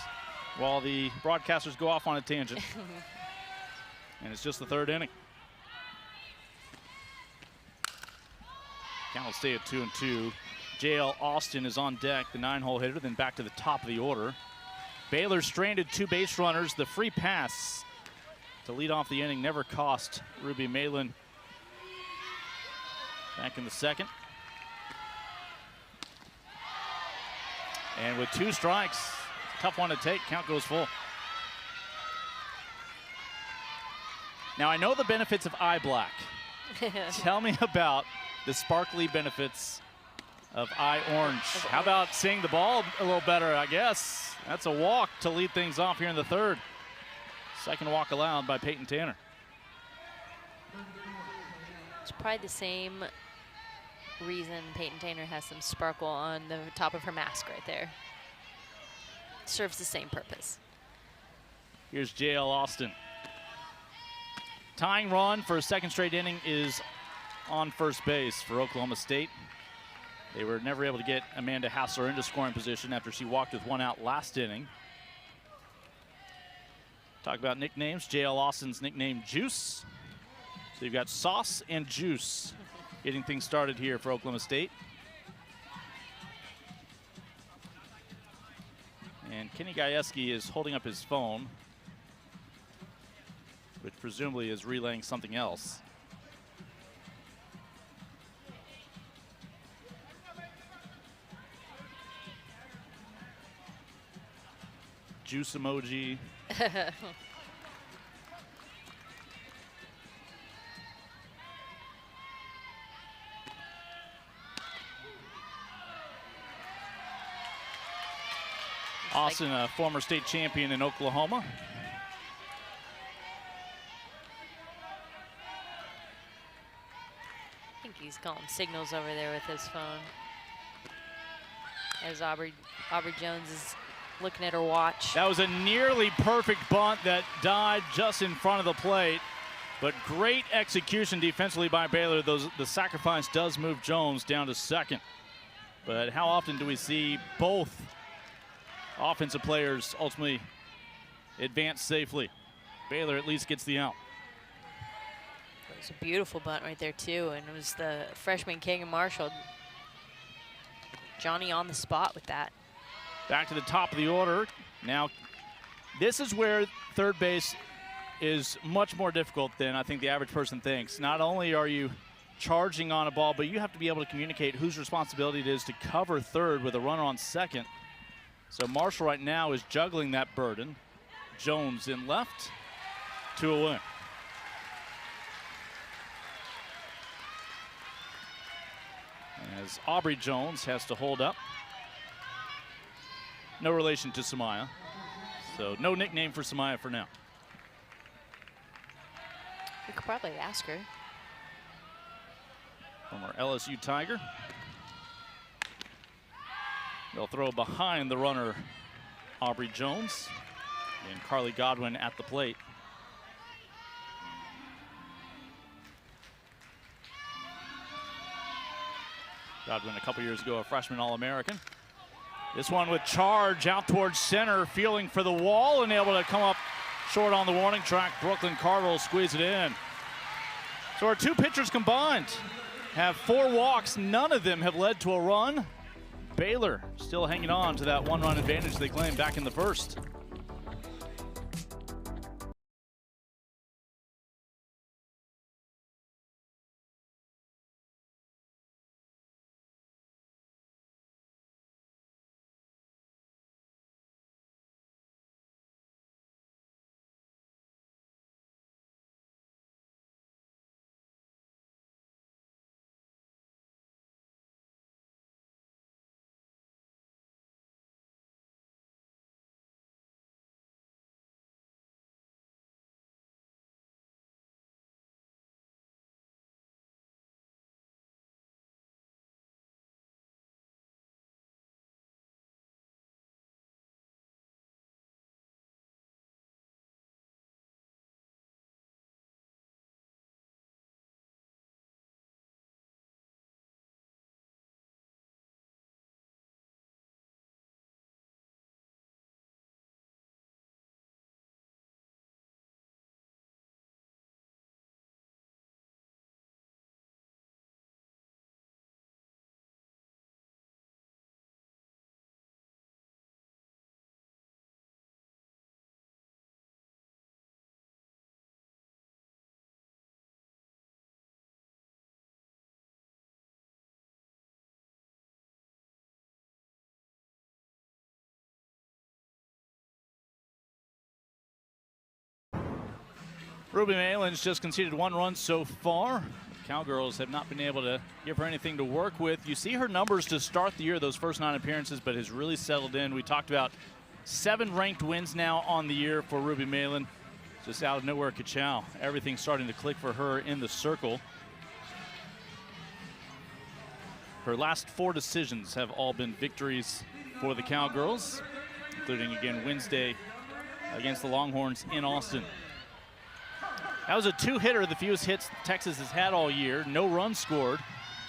while the broadcasters go off on a tangent. And it's just the 3rd inning. Count will stay at 2-2. J.L. Austin is on deck, the 9-hole hitter, then back to the top of the order. Baylor stranded 2 base runners. The free pass to lead off the inning never cost Ruby Malin back in the 2nd. And with 2 strikes, tough one to take, count goes full. Now I know the benefits of eye black. Tell me about the sparkly benefits of eye orange. How about seeing the ball a little better, I guess. That's a walk to lead things off here in the 3rd. 2nd walk allowed by Peyton Tanner. It's probably the same reason Peyton Tanner has some sparkle on the top of her mask right there. Serves the same purpose. Here's J.L. Austin. Tying run for a 2nd straight inning is on first base for Oklahoma State. They were never able to get Amanda Hassler into scoring position after she walked with 1 out last inning. Talk about nicknames. J.L. Austin's nickname Juice. So you've got sauce and juice getting things started here for Oklahoma State. And Kenny Gajewski is holding up his phone, which presumably is relaying something else. Juice emoji. Austin, a former state champion in Oklahoma. I think he's calling signals over there with his phone. As Aubrey Jones is looking at her watch. That was a nearly perfect bunt that died just in front of the plate. But great execution defensively by Baylor. The sacrifice does move Jones down to second. But how often do we see both offensive players ultimately advance safely? Baylor at least gets the out. It was a beautiful bunt right there too, and it was the freshman Kagan Marshall. Johnny on the spot with that. Back to the top of the order. Now, this is where third base is much more difficult than I think the average person thinks. Not only are you charging on a ball, but you have to be able to communicate whose responsibility it is to cover third with a runner on second. So Marshall right now is juggling that burden. Jones in left, 2 away. As Aubrey Jones has to hold up. No relation to Samaya. So no nickname for Samaya for now. We could probably ask her. Former LSU Tiger. They'll throw behind the runner, Aubrey Jones, and Carly Godwin at the plate. Godwin a couple years ago, a freshman All-American. This one with charge out towards center, feeling for the wall and able to come up short on the warning track. Brooklyn Carter will squeeze it in. So our two pitchers combined have 4 walks. None of them have led to a run. Baylor still hanging on to that 1-run advantage they claimed back in the first. Ruby Malin's just conceded 1 run so far. Cowgirls have not been able to give her anything to work with. You see her numbers to start the year, those first 9 appearances, but has really settled in. We talked about 7 ranked wins now on the year for Ruby Malin. Just out of nowhere, Kachow. Everything's starting to click for her in the circle. Her last 4 decisions have all been victories for the Cowgirls, including again Wednesday against the Longhorns in Austin. That was a 2-hitter, the fewest hits Texas has had all year. No runs scored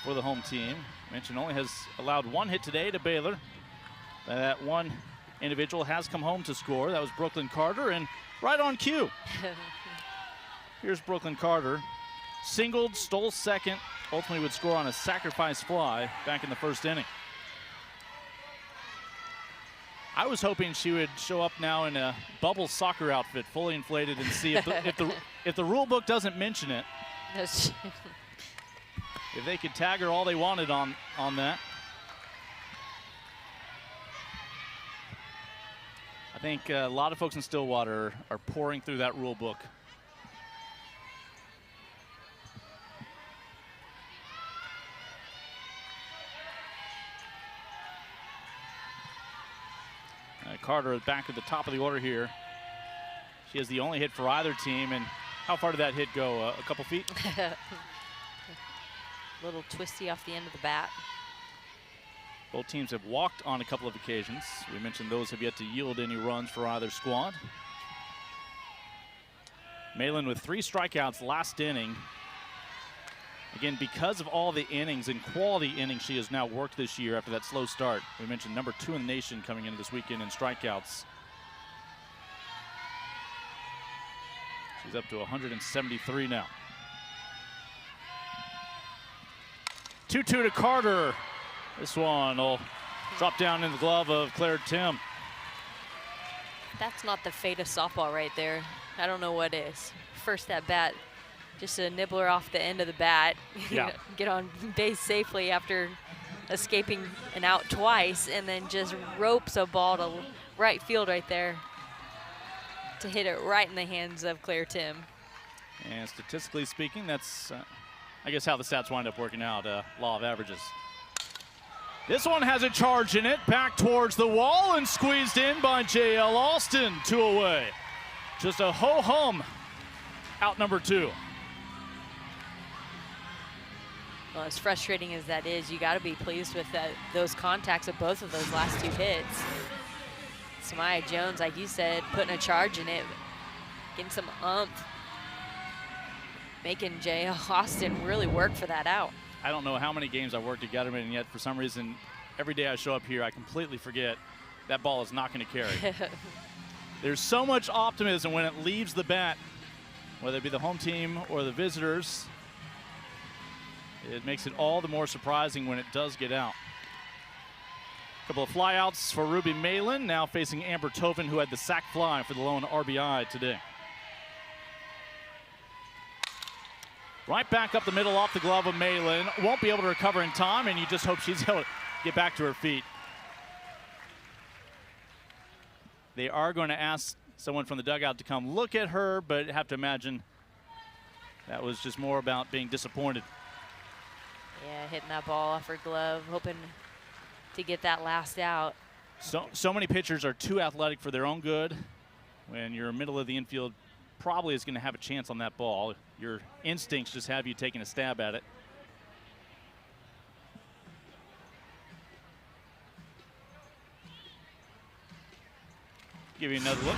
for the home team. Mentioned only has allowed 1 hit today to Baylor. That one individual has come home to score. That was Brooklyn Carter, and right on cue. Here's Brooklyn Carter singled, stole second, ultimately would score on a sacrifice fly back in the first inning. I was hoping she would show up now in a bubble soccer outfit, fully inflated, and see if the rule book doesn't mention it. If they could tag her all they wanted on that. I think a lot of folks in Stillwater are pouring through that rule book. Carter back at the top of the order here. She has the only hit for either team. And how far did that hit go? A couple feet? A little twisty off the end of the bat. Both teams have walked on a couple of occasions. We mentioned those have yet to yield any runs for either squad. Malin with 3 strikeouts last inning. Again, because of all the innings and quality innings she has now worked this year after that slow start. We mentioned number 2 in the nation coming into this weekend in strikeouts. She's up to 173 now. 2-2 to Carter. This one will drop down in the glove of Claire Tim. That's not the fate of softball right there. I don't know what is. First at bat, just a nibbler off the end of the bat. Yeah. Get on base safely after escaping an out twice, and then just ropes a ball to right field right there to hit it right in the hands of Claire Tim. And statistically speaking, that's, I guess, how the stats wind up working out, law of averages. This one has a charge in it, back towards the wall and squeezed in by J.L. Alston, 2 away. Just a ho-hum, out number 2. Well, as frustrating as that is, you got to be pleased with those contacts of both of those last 2 hits. Samaya Jones, like you said, putting a charge in it, getting some umph, making J.L. Austin really work for that out. I don't know how many games I've worked at Gutterman, and yet for some reason, every day I show up here, I completely forget that ball is not going to carry. There's so much optimism when it leaves the bat, whether it be the home team or the visitors. It makes it all the more surprising when it does get out. A couple of flyouts for Ruby Malin, now facing Amber Tovin, who had the sac fly for the lone RBI today. Right back up the middle off the glove of Malin. Won't be able to recover in time, and you just hope she's able to get back to her feet. They are going to ask someone from the dugout to come look at her, but have to imagine that was just more about being disappointed. Yeah, hitting that ball off her glove, hoping to get that last out. So many pitchers are too athletic for their own good. When you're middle of the infield, probably is going to have a chance on that ball. Your instincts just have you taking a stab at it. Give you another look.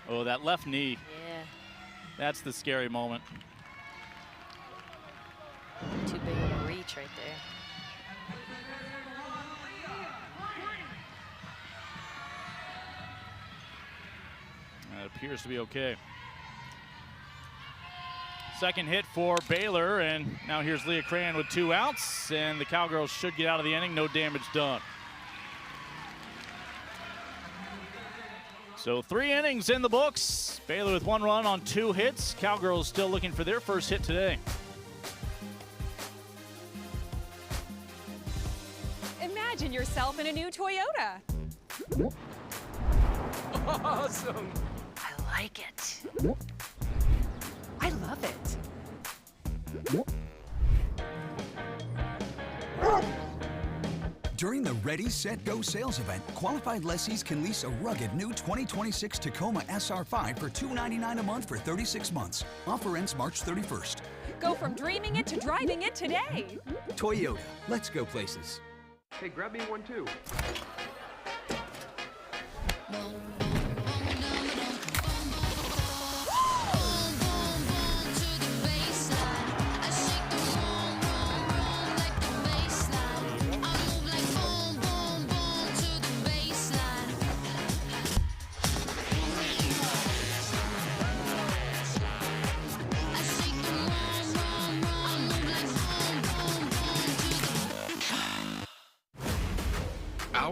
Oh, that left knee. Yeah. That's the scary moment. Too big of a reach right there. That appears to be okay. Second hit for Baylor, and now here's Leah Cran with 2 outs, and the Cowgirls should get out of the inning, no damage done. So 3 innings in the books. Baylor with 1 run on 2 hits. Cowgirls still looking for their first hit today. Imagine yourself in a new Toyota. Awesome! I like it. I love it. During the Ready, Set, Go sales event, qualified lessees can lease a rugged new 2026 Tacoma SR5 for $299 a month for 36 months. Offer ends March 31st. Go from dreaming it to driving it today. Toyota, let's go places. Hey, grab me one too.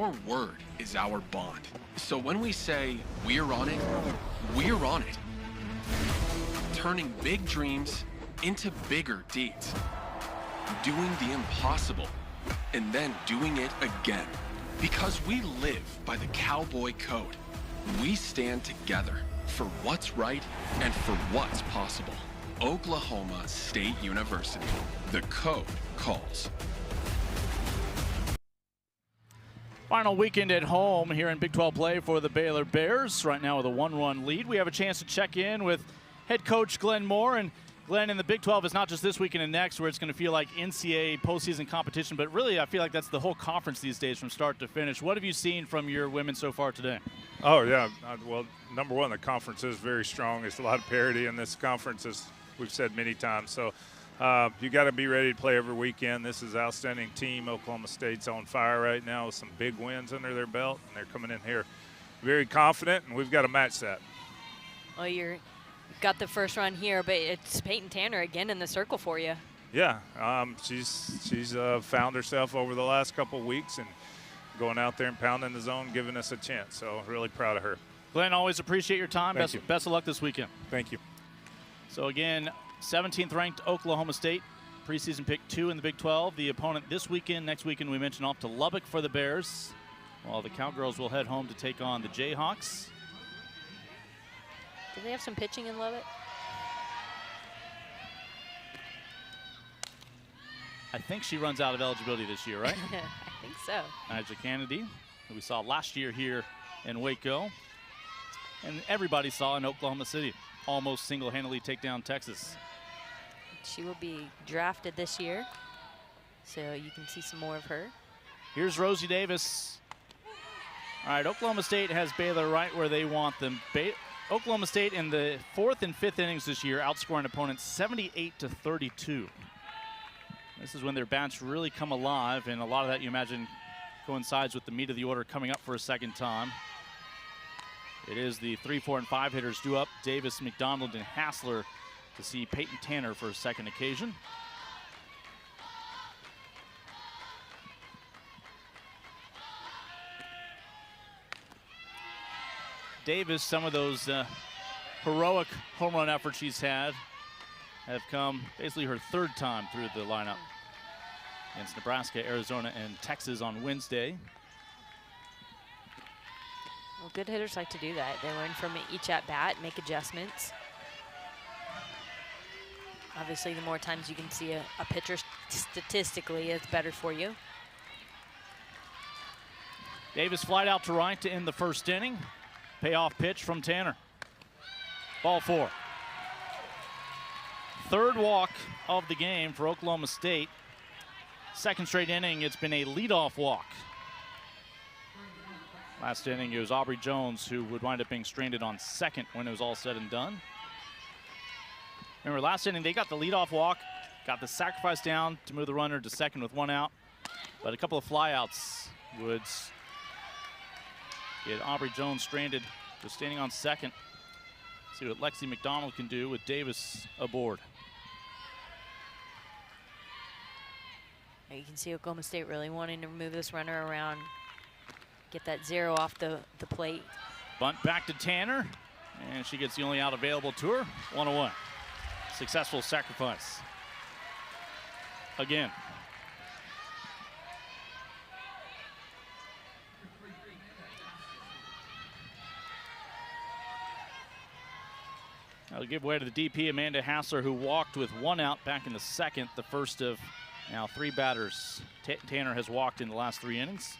our word is our bond. So when we say we're on it, we're on it. Turning big dreams into bigger deeds. Doing the impossible and then doing it again. Because we live by the Cowboy Code. We stand together for what's right and for what's possible. Oklahoma State University. The code calls. Final weekend at home here in Big 12 play for the Baylor Bears. Right now with a 1-1 lead. We have a chance to check in with head coach Glenn Moore. And Glenn, in the Big 12 is not just this weekend and next where it's going to feel like NCAA postseason competition, but really I feel like that's the whole conference these days from start to finish. What have you seen from your women so far today? Oh, yeah. Well, number one, the conference is very strong. There's a lot of parity in this conference, as we've said many times. So you got to be ready to play every weekend. This is an outstanding team. Oklahoma State's on fire right now with some big wins under their belt, and they're coming in here very confident, and we've got to match that. Well, you've got the first run here, but it's Peyton Tanner again in the circle for you. Yeah, she's found herself over the last couple of weeks and going out there and pounding the zone, giving us a chance. So really proud of her. Glenn, always appreciate your time. Thank you. Best of luck this weekend. Thank you. So again, 17th ranked Oklahoma State, preseason pick 2 in the Big 12. The opponent this weekend, next weekend we mentioned off to Lubbock for the Bears, while the Cowgirls will head home to take on the Jayhawks. Do they have some pitching in Lubbock? I think she runs out of eligibility this year, right? I think so. Nigel Kennedy, who we saw last year here in Waco. And everybody saw in Oklahoma City, almost single-handedly take down Texas. She will be drafted this year, so you can see some more of her. Here's Rosie Davis. All right, Oklahoma State has Baylor right where they want them. Oklahoma State in the 4th and 5th innings this year outscoring opponents 78-32. This is when their bats really come alive, and a lot of that you imagine coincides with the meat of the order coming up for a second time. It is the 3, 4, and 5 hitters due up, Davis, McDonald, and Hassler, to see Peyton Tanner for a second occasion. Davis, some of those heroic home run efforts she's had have come basically her 3rd time through the lineup against Nebraska, Arizona, and Texas on Wednesday. Well, good hitters like to do that. They learn from each at-bat, make adjustments. Obviously, the more times you can see a pitcher statistically, it's better for you. Davis flied out to right to end the 1st inning. Payoff pitch from Tanner. Ball 4. 3rd walk of the game for Oklahoma State. 2nd straight inning, it's been a leadoff walk. Last inning, it was Aubrey Jones who would wind up being stranded on 2nd when it was all said and done. Remember, last inning, they got the leadoff walk, got the sacrifice down to move the runner to 2nd with 1 out, but a couple of flyouts would get Aubrey Jones stranded, just standing on 2nd. See what Lexi McDonald can do with Davis aboard. You can see Oklahoma State really wanting to move this runner around, get that 0 off the plate. Bunt back to Tanner, and she gets the only out available to her, 1-1. Successful sacrifice. Again. That'll give way to the DP, Amanda Hassler, who walked with 1 out back in the 2nd, the first of now 3 batters Tanner has walked in the last 3 innings.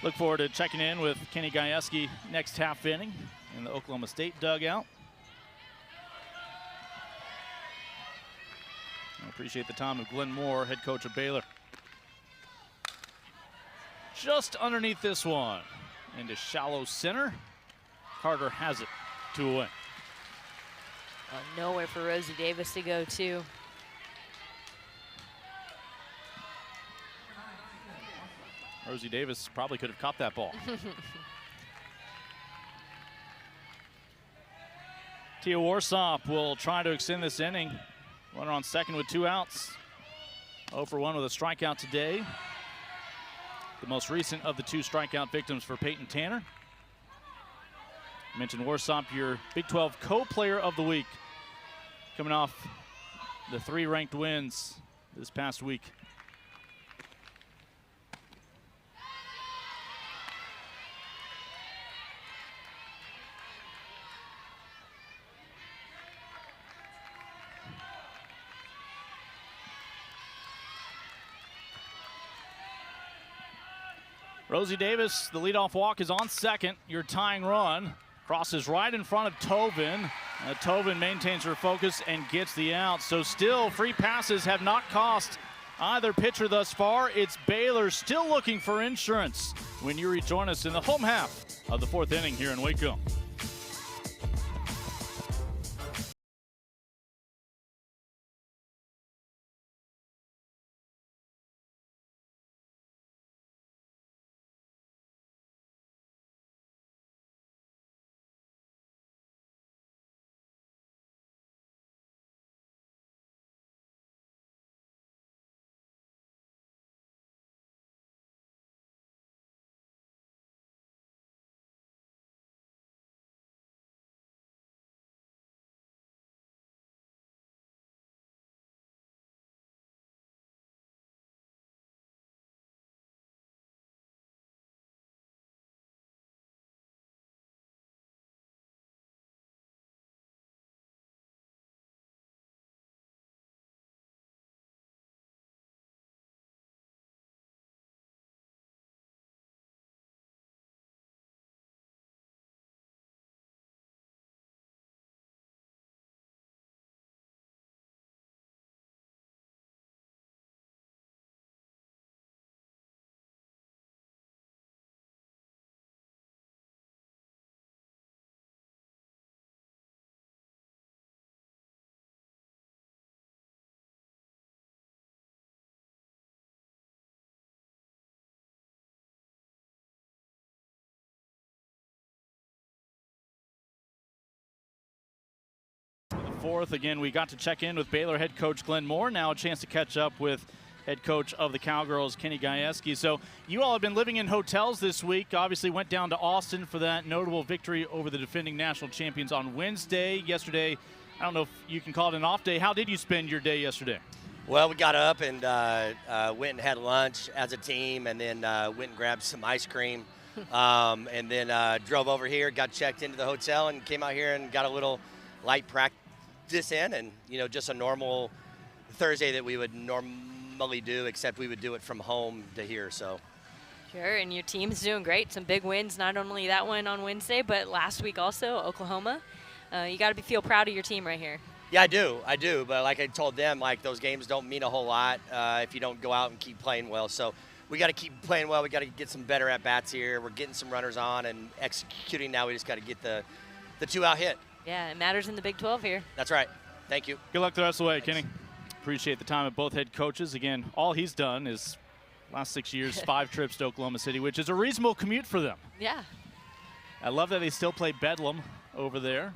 Look forward to checking in with Kenny Gajewski next half inning in the Oklahoma State dugout. I appreciate the time of Glenn Moore, head coach of Baylor. Just underneath this one, into shallow center. Carter has it, 2 away. Nowhere for Rosie Davis to go to. Rosie Davis probably could have caught that ball. Tia Warsop will try to extend this inning. Runner on second with 2 outs. 0 for 1 with a strikeout today. The most recent of the 2 strikeout victims for Peyton Tanner. I mentioned Warsop, your Big 12 co-player of the week, coming off the 3 ranked wins this past week. Rosie Davis, the leadoff walk is on second. Your tying run crosses right in front of Tobin. Tobin maintains her focus and gets the out. So still, free passes have not cost either pitcher thus far. It's Baylor still looking for insurance when you rejoin us in the home half of the 4th inning here in Waco. Fourth. Again, we got to check in with Baylor head coach Glenn Moore. Now a chance to catch up with head coach of the Cowgirls, Kenny Gajewski. So you all have been living in hotels this week. Obviously went down to Austin for that notable victory over the defending national champions on Wednesday. Yesterday, I don't know if you can call it an off day. How did you spend your day yesterday? Well, we got up and went and had lunch as a team, and then went and grabbed some ice cream, and then drove over here, got checked into the hotel, and came out here and got a little light practice in, and just a normal Thursday that we would normally do, except we would do it from home to here. So sure. And your team's doing great, some big wins, not only that one on Wednesday but last week also, Oklahoma. You got to feel proud of your team right here. Yeah, I do, but like I told them, like, those games don't mean a whole lot if you don't go out and keep playing well. So we got to keep playing well. We got to get some better at bats here. We're getting some runners on and executing. Now we just got to get the 2-out hit. Yeah, it matters in the Big 12 here. That's right. Thank you. Good luck the rest of the way, Kenny. Appreciate the time of both head coaches. Again, all he's done is last 6 years, 5 trips to Oklahoma City, which is a reasonable commute for them. Yeah. I love that they still play Bedlam over there.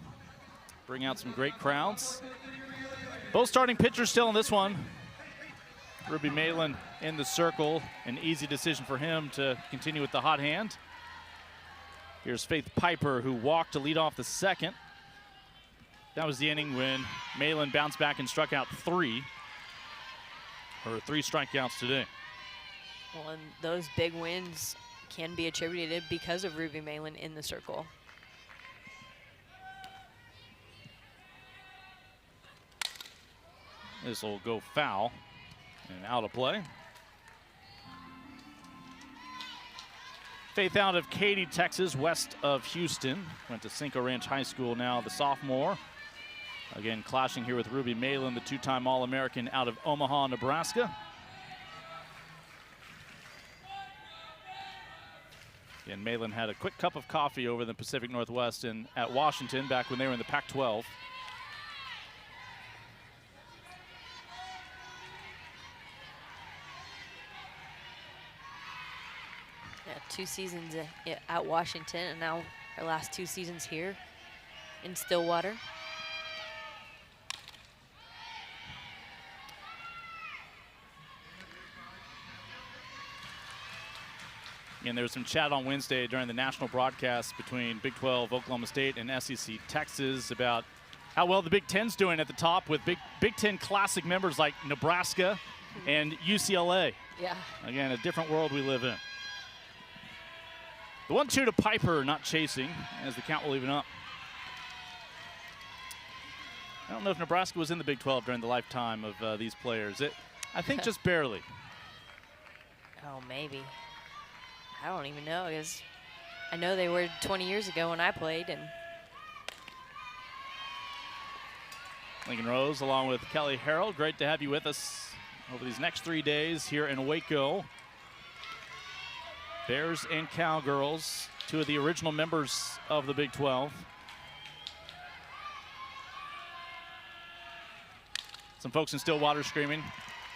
Bring out some great crowds. Both starting pitchers still in this one. Ruby Malin in the circle. An easy decision for him to continue with the hot hand. Here's Faith Piper, who walked to lead off the second. That was the inning when Malin bounced back and struck out 3. Her 3 strikeouts today. Well, and those big wins can be attributed because of Ruby Malin in the circle. This will go foul and out of play. Faith out of Katy, Texas, west of Houston. Went to Cinco Ranch High School now, the sophomore. Again, clashing here with Ruby Malin, the 2-time All-American out of Omaha, Nebraska. And Malin had a quick cup of coffee over in the Pacific Northwest and at Washington back when they were in the Pac-12. Yeah, 2 seasons at Washington, and now our last 2 seasons here in Stillwater. And there was some chat on Wednesday during the national broadcast between Big 12 Oklahoma State and SEC Texas about how well the Big Ten's doing at the top with Big Ten classic members like Nebraska and UCLA. Yeah. Again, a different world we live in. The 1-2 to Piper, not chasing, as the count will even up. I don't know if Nebraska was in the Big 12 during the lifetime of these players. I think just barely. Oh, maybe. I don't even know, because I know they were 20 years ago when I played. And Lincoln Rose along with Kelly Harrell. Great to have you with us over these next 3 days here in Waco. Bears and Cowgirls, two of the original members of the Big 12. Some folks in Stillwater screaming,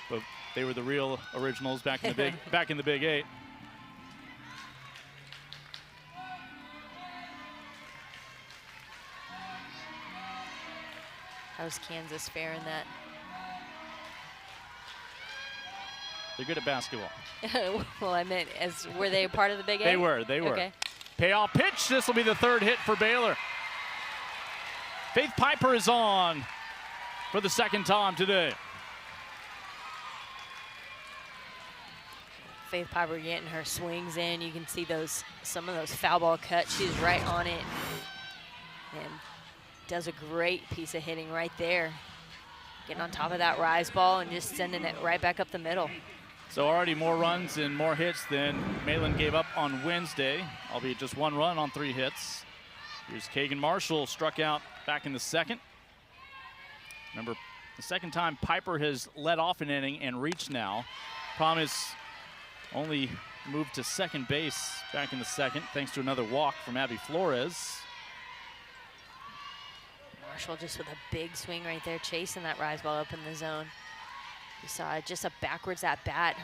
but they were the real originals back in the Big 8. how's Kansas fare in that? They're good at basketball. Well, I meant, were they a part of the Big 8? They were. Okay. Payoff pitch. This will be the third hit for Baylor. Faith Piper is on for the second time today. Faith Piper getting her swings in. You can see some of those foul ball cuts. She's right on it and does a great piece of hitting right there. Getting on top of that rise ball and just sending it right back up the middle. So already more runs and more hits than Malin gave up on Wednesday, albeit just one run on 3 hits. Here's Kagan Marshall, struck out back in the second. Remember, the second time Piper has led off an inning and reached now. Problem is, only moved to second base back in the second, thanks to another walk from Abby Flores. Marshall just with a big swing right there, chasing that rise ball up in the zone. You saw just a backwards at bat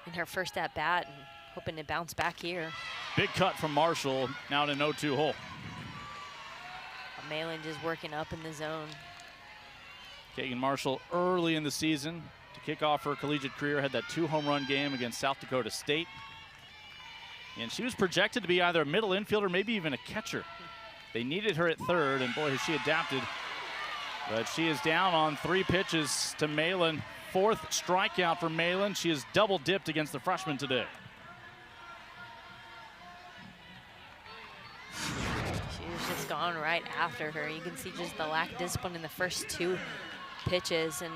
in her first at bat, and hoping to bounce back here. Big cut from Marshall, now in an 0-2 hole. Malin just working up in the zone. Kagan Marshall early in the season to kick off her collegiate career had that 2-home run game against South Dakota State. And she was projected to be either a middle infielder, maybe even a catcher. They needed her at third, and boy, has she adapted. But she is down on 3 pitches to Malin. 4th strikeout for Malin. She is double dipped against the freshman today. She's just gone right after her. You can see just the lack of discipline in the first 2 pitches, and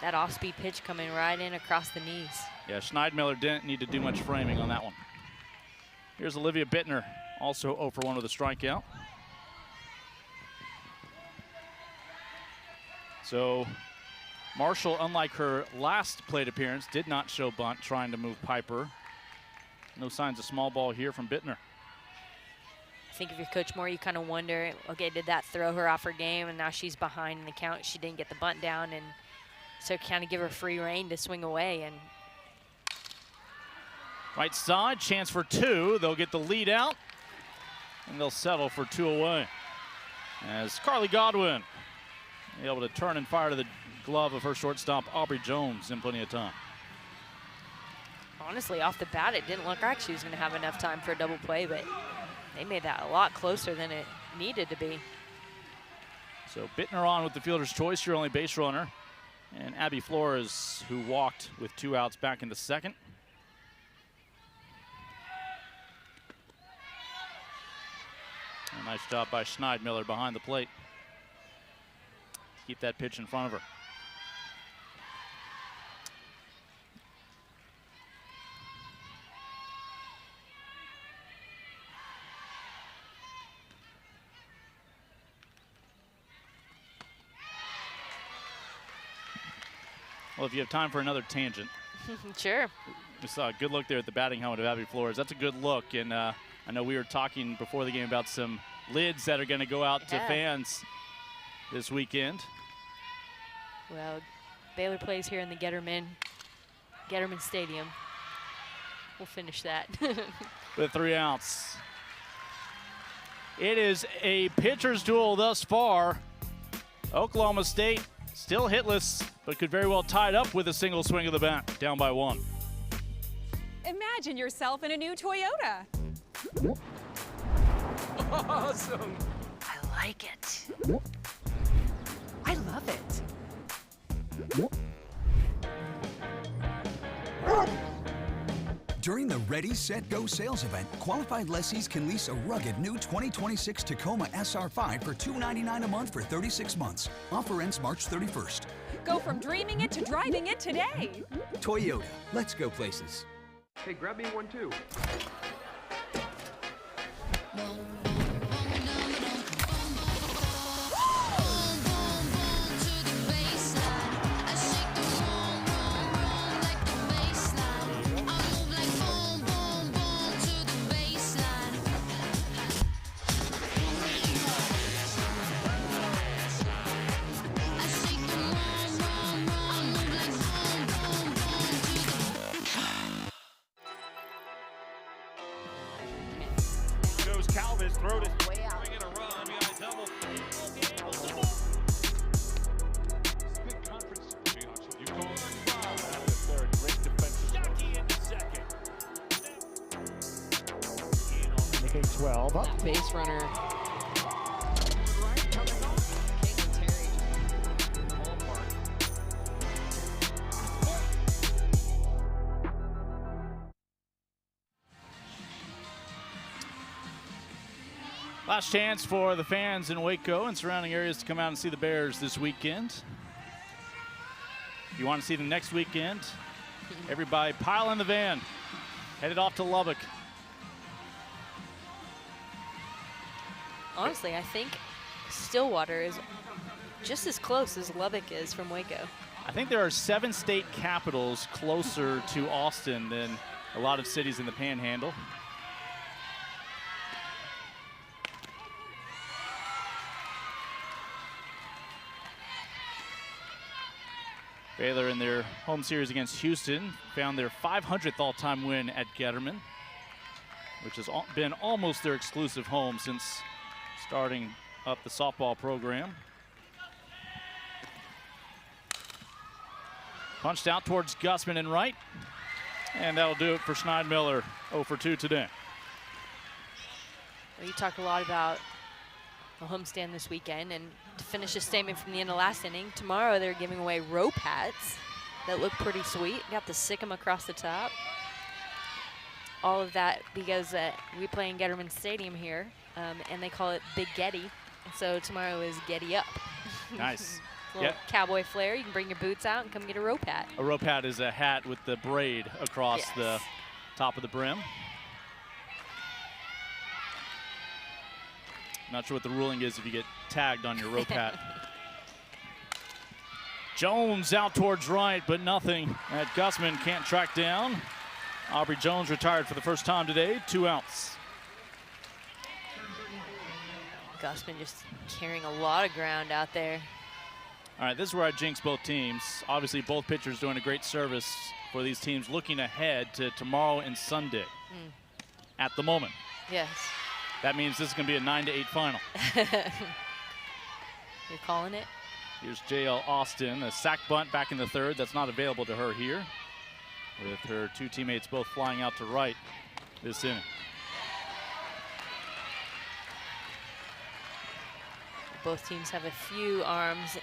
that off-speed pitch coming right in across the knees. Yeah, Schneidmiller didn't need to do much framing on that one. Here's Olivia Bittner, also 0 for 1 with a strikeout. So Marshall, unlike her last plate appearance, did not show bunt, trying to move Piper. No signs of small ball here from Bittner. I think if you're Coach Moore, you kind of wonder, okay, did that throw her off her game, and now she's behind in the count. She didn't get the bunt down, and so kind of give her free rein to swing away. And right side, chance for 2. They'll get the lead out, and they'll settle for 2 away. As Carly Godwin able to turn and fire to the glove of her shortstop, Aubrey Jones, in plenty of time. Honestly, off the bat, it didn't look like she was going to have enough time for a double play, but they made that a lot closer than it needed to be. So Bittner on with the fielder's choice, your only base runner. And Abby Flores, who walked with 2 outs back in the second. A nice job by Schneidmiller behind the plate. Keep that pitch in front of her. Well, if you have time for another tangent. Sure. We saw a good look there at the batting helmet of Abby Flores. That's a good look, and I know we were talking before the game about some lids that are going to go out to fans this weekend. Well, Baylor plays here in the Getterman Stadium. We'll finish that. With 3 outs. It is a pitcher's duel thus far. Oklahoma State still hitless, but could very well tie it up with a single swing of the bat, down by 1. Imagine yourself in a new Toyota. Awesome. I like it. I love it. During the Ready, Set, Go sales event, qualified lessees can lease a rugged new 2026 Tacoma SR5 for $299 a month for 36 months. Offer ends March 31st. Go from dreaming it to driving it today. Toyota, let's go places. Hey, grab me one too. Throw it way out. Bringing a run. We got a double. Big conference. You call it the third. Great defensive. Jockey in the second. Making 12 up. Base runner. Last chance for the fans in Waco and surrounding areas to come out and see the Bears this weekend. If you want to see them next weekend, everybody pile in the van. Headed off to Lubbock. Honestly, I think Stillwater is just as close as Lubbock is from Waco. I think there are 7 state capitals closer to Austin than a lot of cities in the Panhandle. Baylor in their home series against Houston found their 500th all-time win at Getterman, which has been almost their exclusive home since starting up the softball program. Punched out towards Gussman and right, and that'll do it for Schneidmiller, 0 for 2 today. Well, you talked a lot about a homestand this weekend, and to finish a statement from the end of last inning, tomorrow they're giving away rope hats that look pretty sweet. Got the Sikkim across the top. All of that because we play in Getterman Stadium here, and they call it Big Getty. So tomorrow is Getty Up. Nice. A little cowboy flair. You can bring your boots out and come get a rope hat. A rope hat is a hat with the braid across the top of the brim. Not sure what the ruling is if you get tagged on your rope hat. Jones out towards right, but nothing that Gussman can't track down. Aubrey Jones retired for the first time today, 2 outs. Gussman just carrying a lot of ground out there. All right, this is where I jinx both teams. Obviously, both pitchers doing a great service for these teams looking ahead to tomorrow and Sunday at the moment. Yes. That means this is going to be a 9-8 final. You're calling it? Here's JL Austin, a sac bunt back in the third. That's not available to her here, with her 2 teammates both flying out to right this inning. Both teams have a few arms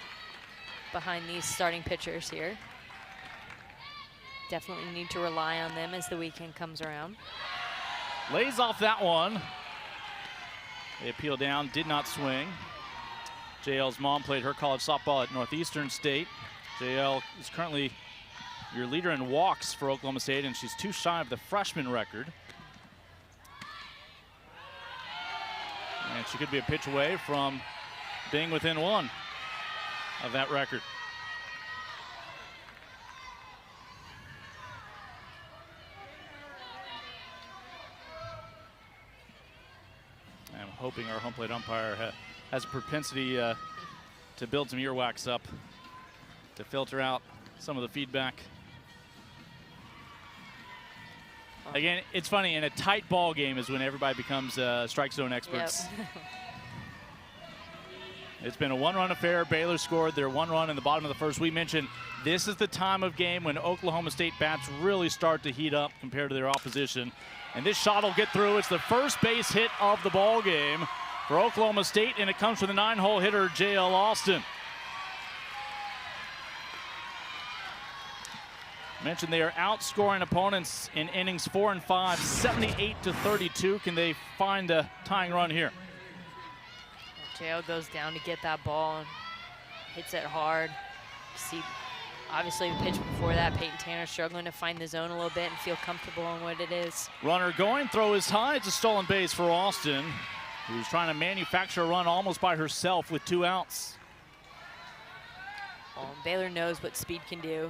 behind these starting pitchers here. Definitely need to rely on them as the weekend comes around. Lays off that one. They appeal down, did not swing. JL's mom played her college softball at Northeastern State. JL is currently your leader in walks for Oklahoma State, and she's 2 shy of the freshman record. And she could be a pitch away from being within 1 of that record. I'm hoping our home plate umpire has a propensity to build some earwax up to filter out some of the feedback. Again, it's funny, in a tight ball game is when everybody becomes strike zone experts. Yep. It's been a one-run affair. Baylor scored their one run in the bottom of the first. We mentioned this is the time of game when Oklahoma State bats really start to heat up compared to their opposition. And this shot will get through. It's the first base hit of the ball game for Oklahoma State, and it comes from the 9-hole hitter, J.L. Austin. Mentioned they are outscoring opponents in innings 4 and 5, 78-32. Can they find a tying run here? J.L. goes down to get that ball and hits it hard. See, obviously the pitch before that, Peyton Tanner struggling to find the zone a little bit and feel comfortable on what it is. Runner going, throw is high. It's a stolen base for Austin, who's trying to manufacture a run almost by herself with 2 outs. Baylor knows what speed can do.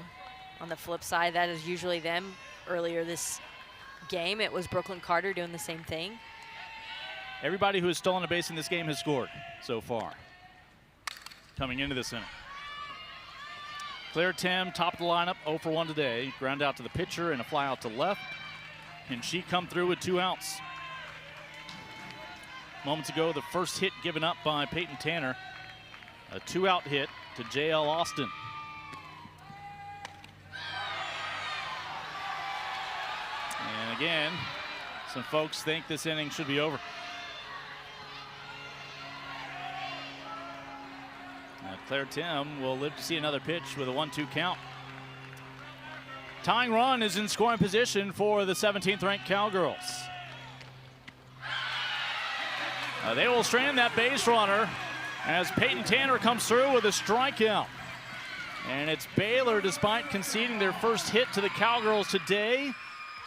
On the flip side, that is usually them. Earlier this game, it was Brooklyn Carter doing the same thing. Everybody who has stolen a base in this game has scored so far, coming into this inning. Claire Tim, top of the lineup, 0 for 1 today. Ground out to the pitcher and a fly out to left. Can she come through with 2 outs? Moments ago, the first hit given up by Peyton Tanner. A 2-out hit to J.L. Austin. And again, some folks think this inning should be over. Claire Tim will live to see another pitch with a 1-2 count. Tying run is in scoring position for the 17th ranked Cowgirls. They will strand that base runner as Peyton Tanner comes through with a strikeout. And it's Baylor, despite conceding their first hit to the Cowgirls today,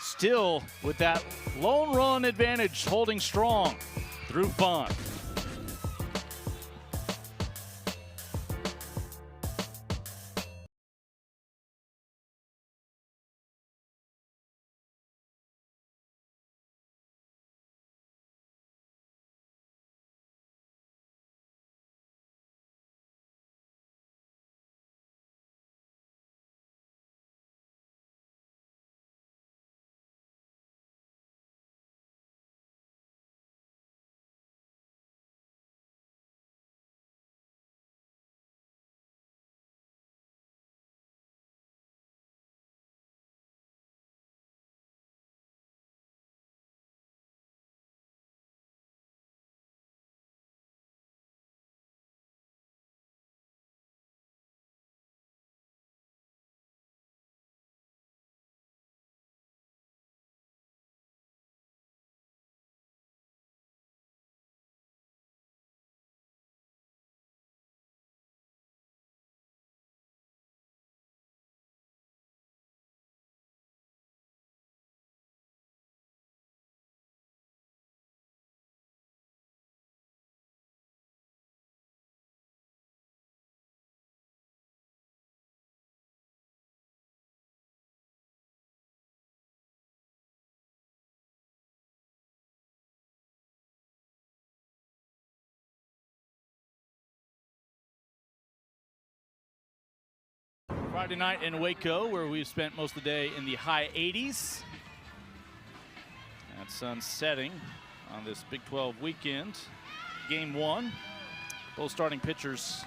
still with that lone run advantage, holding strong through 5. Friday night in Waco, where we've spent most of the day in the high 80s. That sun setting on this Big 12 weekend. Game 1. Both starting pitchers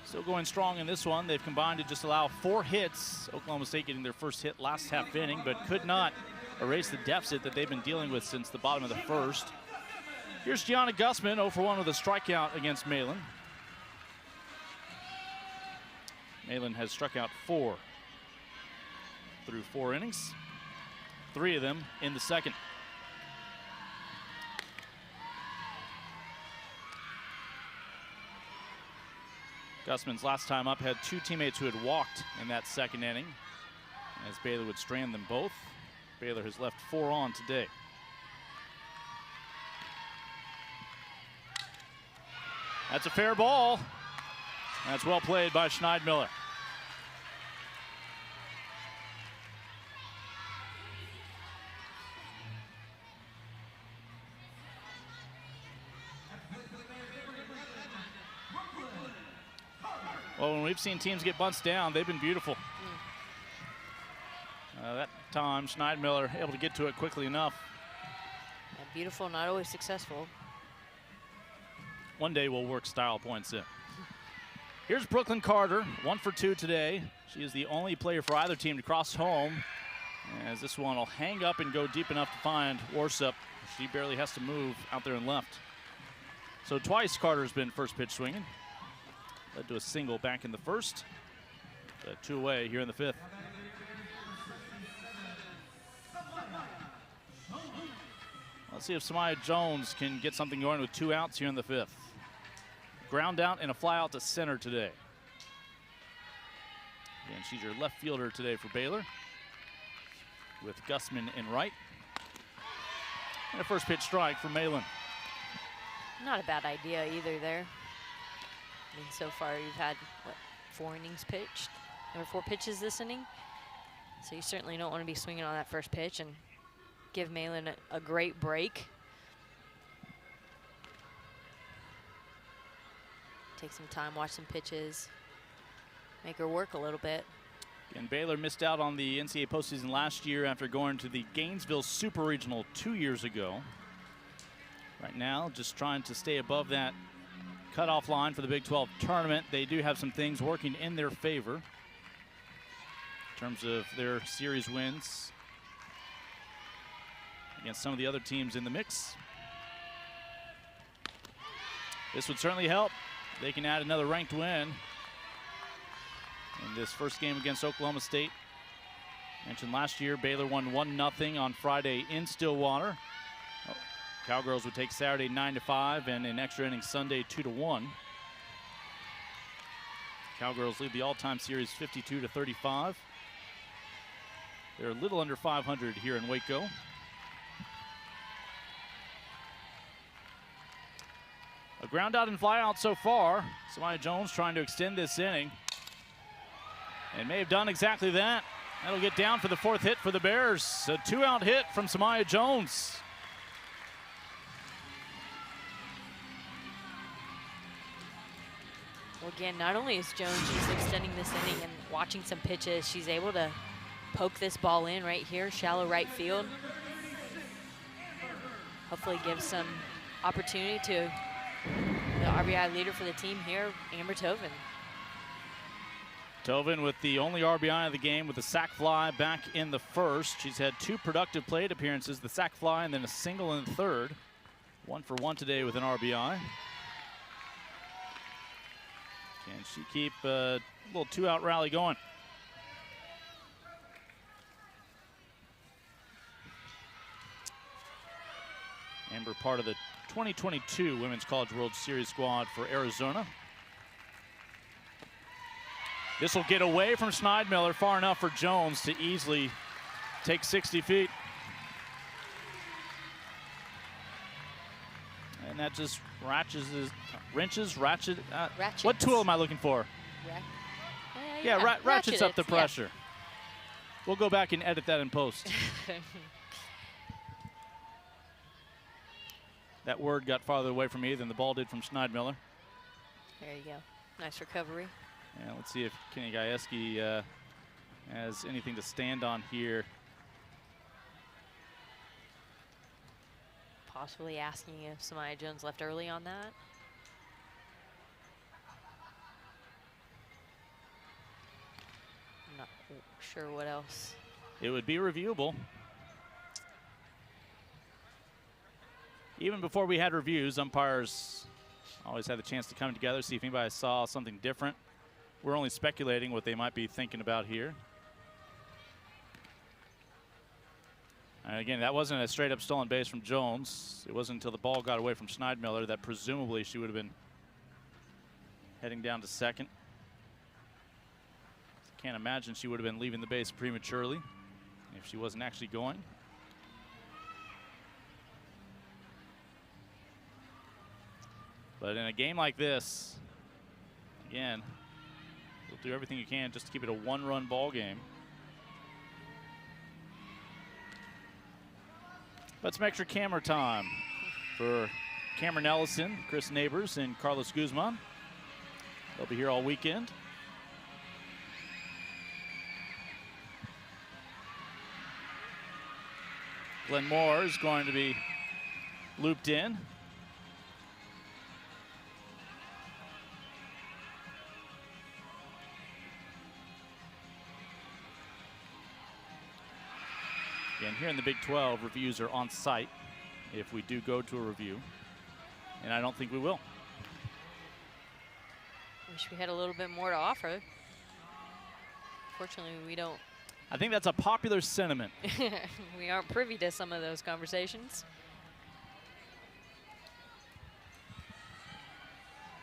still going strong in this one. They've combined to just allow 4 hits. Oklahoma State getting their first hit last half inning, but could not erase the deficit that they've been dealing with since the bottom of the first. Here's Gianna Gussman, 0 for 1 with a strikeout against Malin. Malin has struck out 4 through 4 innings, 3 of them in the second. Gussman's last time up had 2 teammates who had walked in that second inning, as Baylor would strand them both. Baylor has left 4 on today. That's a fair ball. That's well played by Schneidmiller. Well, when we've seen teams get bunts down, they've been beautiful. That time, Schneidmiller able to get to it quickly enough. Yeah, beautiful, not always successful. one day we'll work style points in. Here's Brooklyn Carter, 1 for 2 today. She is the only player for either team to cross home, as this one will hang up and go deep enough to find Warsup. She barely has to move out there and left. So twice Carter's been first pitch swinging. Led to a single back in the first. 2 away here in the 5th. Let's see if Samaya Jones can get something going with 2 outs here in the 5th. Ground out and a fly out to center today. And she's your left fielder today for Baylor, with Gussman in right. And a first pitch strike for Malin. Not a bad idea either there. I mean, so far you've had, what, 4 innings pitched? Or 4 pitches this inning? So you certainly don't want to be swinging on that first pitch and give Malin a great break. Take some time, watch some pitches, make her work a little bit. And Baylor missed out on the NCAA postseason last year after going to the Gainesville Super Regional 2 years ago. Right now, just trying to stay above that cutoff line for the Big 12 tournament. They do have some things working in their favor in terms of their series wins against some of the other teams in the mix. This would certainly help. They can add another ranked win in this first game against Oklahoma State. Mentioned last year, Baylor won 1-0 on Friday in Stillwater. Cowgirls would take Saturday 9-5 and in extra innings Sunday 2-1. Cowgirls lead the all-time series 52-35. They're a little under 500 here in Waco. A ground out and fly out so far. Samaya Jones trying to extend this inning, and may have done exactly that. That'll get down for the 4th hit for the Bears. A 2-out hit from Samaya Jones. Well, again, not only is Jones just extending this inning and watching some pitches, she's able to poke this ball in right here, shallow right field. Hopefully give some opportunity to the RBI leader for the team here, Amber Tovin. Tovin with the only RBI of the game with a sac fly back in the first. She's had 2 productive plate appearances, the sac fly and then a single in the third. 1 for 1 today with an RBI. Can she keep a little 2-out rally going? Amber part of the 2022 Women's College World Series squad for Arizona. This will get away from Schneidmiller, far enough for Jones to easily take 60 feet. And that just ratchets. What tool am I looking for? Ratchets up the pressure. Yeah. We'll go back and edit that in post. That word got farther away from me than the ball did from Schneidmiller. There you go. Nice recovery. Yeah, let's see if Kenny Gajewski has anything to stand on here. Possibly asking if Samaya Jones left early on that. I'm not sure what else. It would be reviewable. Even before we had reviews, umpires always had the chance to come together, see if anybody saw something different. We're only speculating what they might be thinking about here. And again, that wasn't a straight up stolen base from Jones. It wasn't until the ball got away from Schneidmiller that presumably she would have been heading down to second. Can't imagine she would have been leaving the base prematurely if she wasn't actually going. But in a game like this, again, you'll do everything you can just to keep it a 1-run ball game. But some extra camera time for Cameron Ellison, Chris Neighbors, and Carlos Guzman. They'll be here all weekend. Glenn Moore is going to be looped in. here in the Big 12, reviews are on site if we do go to a review, and I don't think we will. Wish we had a little bit more to offer. Fortunately, we don't. I think that's a popular sentiment. We aren't privy to some of those conversations.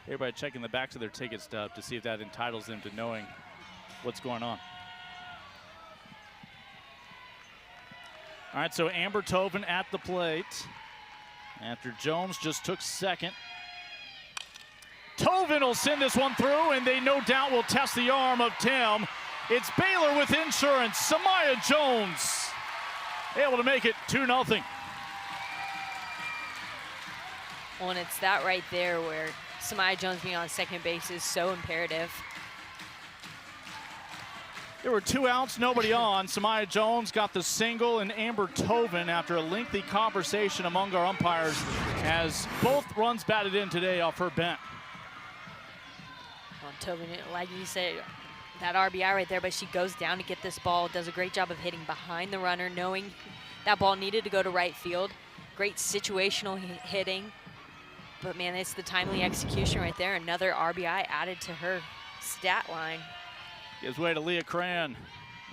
Everybody checking the backs of their ticket stub to see if that entitles them to knowing what's going on. All right, so Amber Tovin at the plate after Jones just took second. Tovin will send this one through, and they no doubt will test the arm of Tim. It's Baylor with insurance. Samaya Jones able to make it 2-0. Well, and it's that right there where Samaya Jones being on second base is so imperative. There were 2 outs, nobody on. Samaya Jones got the single, and Amber Tovin, after a lengthy conversation among our umpires, has both runs batted in today off her bent. Well, Tovin, like you said, that RBI right there, but she goes down to get this ball, does a great job of hitting behind the runner, knowing that ball needed to go to right field. Great situational hitting. But, man, it's the timely execution right there. Another RBI added to her stat line. Gives way to Leah Cran.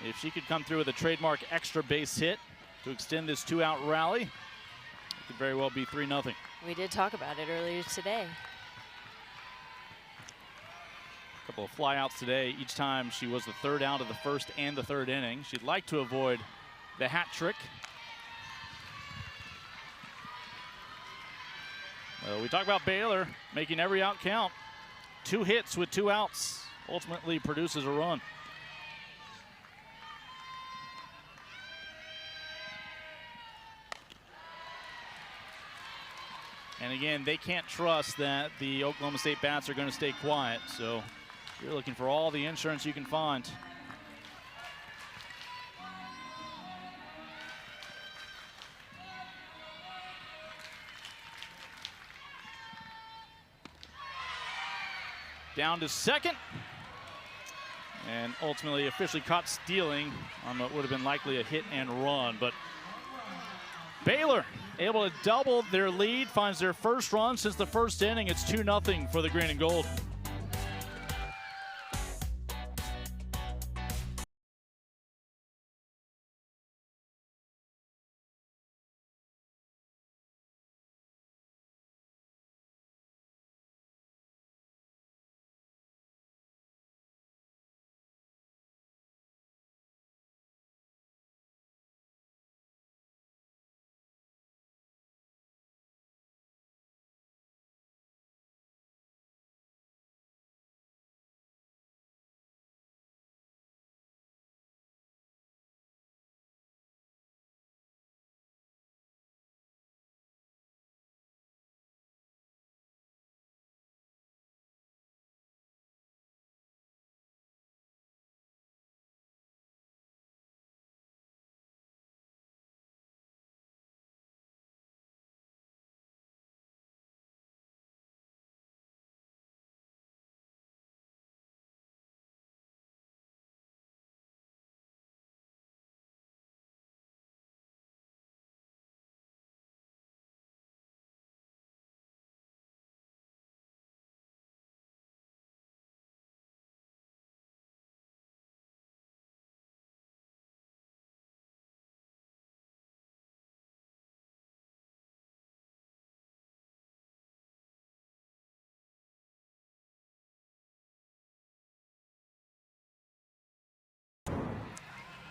If she could come through with a trademark extra base hit to extend this 2-out rally, it could very well be 3-0. We did talk about it earlier today. A couple of flyouts today. Each time she was the 3rd out of the 1st and the 3rd inning. She'd like to avoid the hat trick. We talk about Baylor making every out count. 2 hits with 2 outs ultimately produces a run. And again, they can't trust that the Oklahoma State bats are going to stay quiet, so you're looking for all the insurance you can find. Down to second, and ultimately officially caught stealing on what would have been likely a hit and run. But Baylor able to double their lead, finds their first run since the 1st inning. It's 2-0 for the green and gold.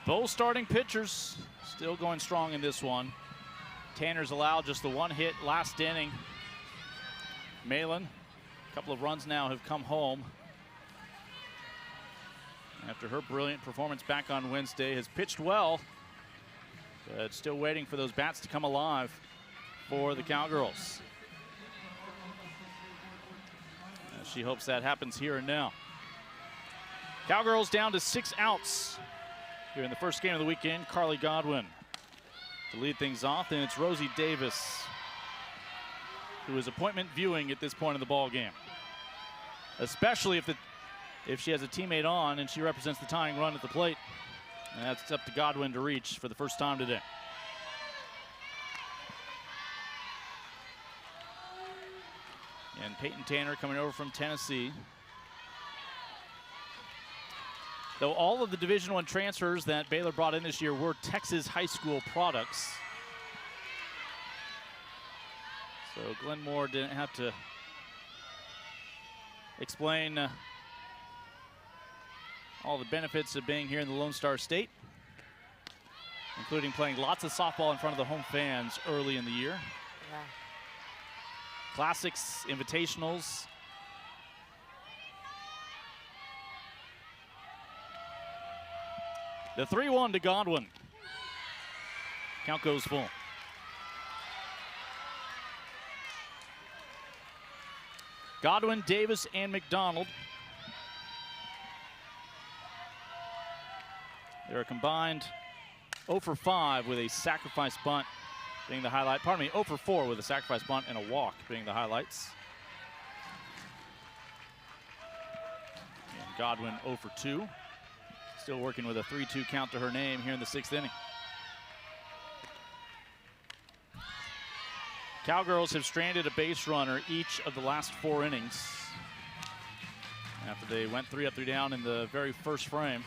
Both starting pitchers still going strong in this one. Tanner's allowed just the 1 hit last inning. Malin, a couple of runs now have come home after her brilliant performance back on Wednesday. Has pitched well, but still waiting for those bats to come alive for the Cowgirls. She hopes that happens here and now. Cowgirls down to 6 outs here in the first game of the weekend. Carly Godwin to lead things off, and it's Rosie Davis who is appointment viewing at this point in the ball game, especially if she has a teammate on and she represents the tying run at the plate. And that's up to Godwin to reach for the first time today. And Peyton Tanner coming over from Tennessee. Though all of the Division I transfers that Baylor brought in this year were Texas high school products. So Glenn Moore didn't have to explain all the benefits of being here in the Lone Star State, including playing lots of softball in front of the home fans early in the year. Yeah. Classics, invitationals. The 3-1 to Godwin. Count goes full. Godwin, Davis, and McDonald. They're a combined 0 for 5 with a sacrifice bunt being the highlight. Pardon me, 0 for 4 with a sacrifice bunt and a walk being the highlights. And Godwin 0 for 2. Still working with a 3-2 count to her name here in the 6th inning. Cowgirls have stranded a base runner each of the last 4 innings after they went 3 up, 3 down in the very first frame.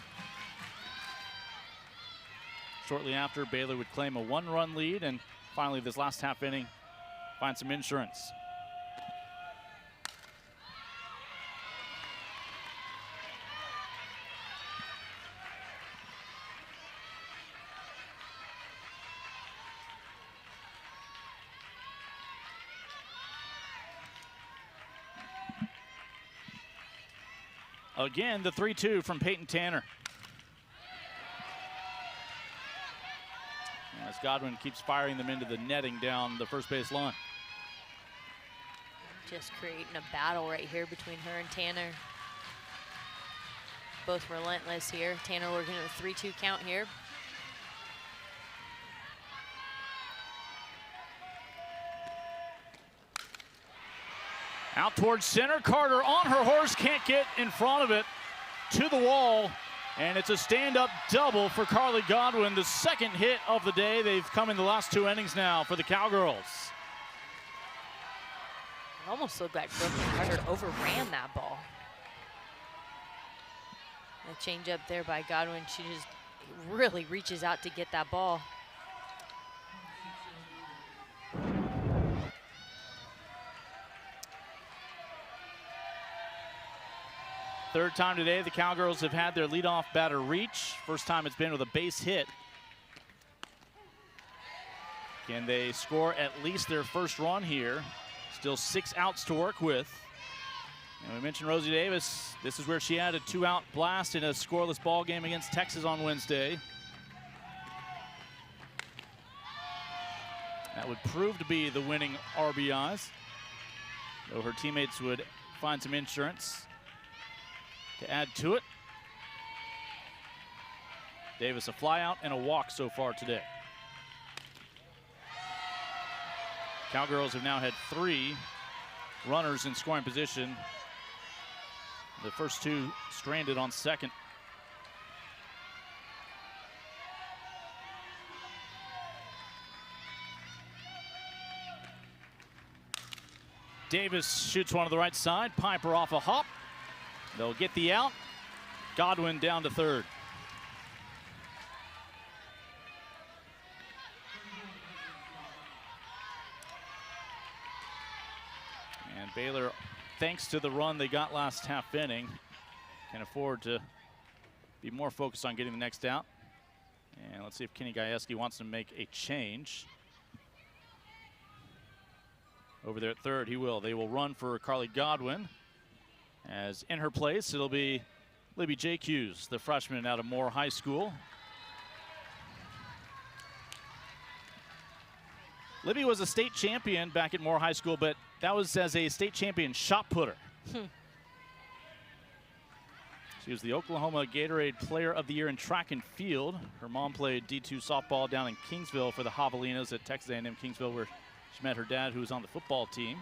Shortly after, Baylor would claim a 1-run lead, and finally this last half inning find some insurance. Again, the 3-2 from Peyton Tanner. As Godwin keeps firing them into the netting down the first base line. Just creating a battle right here between her and Tanner. Both relentless here. Tanner working with a 3-2 count here. Out towards center, Carter on her horse, can't get in front of it, to the wall, and it's a stand-up double for Carly Godwin, the second hit of the day. They've come in the last 2 innings now for the Cowgirls. It almost looked like Brooklyn Carter overran that ball. A change up there by Godwin. She just really reaches out to get that ball. Third time today the Cowgirls have had their leadoff batter reach. First time it's been with a base hit. Can they score at least their first run here? Still 6 outs to work with. And we mentioned Rosie Davis. This is where she had a 2-out blast in a scoreless ball game against Texas on Wednesday. That would prove to be the winning RBIs, though her teammates would find some insurance to add to it. Davis a flyout and a walk so far today. Cowgirls have now had 3 runners in scoring position. The first 2 stranded on second. Davis shoots one to the right side. Piper off a hop. They'll get the out. Godwin down to third. And Baylor, thanks to the run they got last half inning, can afford to be more focused on getting the next out. And let's see if Kenny Gajewski wants to make a change. Over there at third, he will. They will run for Carly Godwin. As in her place, it'll be Libby Jacques, the freshman out of Moore High School. Libby was a state champion back at Moore High School, but that was as a state champion shot putter. She was the Oklahoma Gatorade Player of the Year in track and field. Her mom played D2 softball down in Kingsville for the Javelinas at Texas A&M Kingsville, where she met her dad, who was on the football team.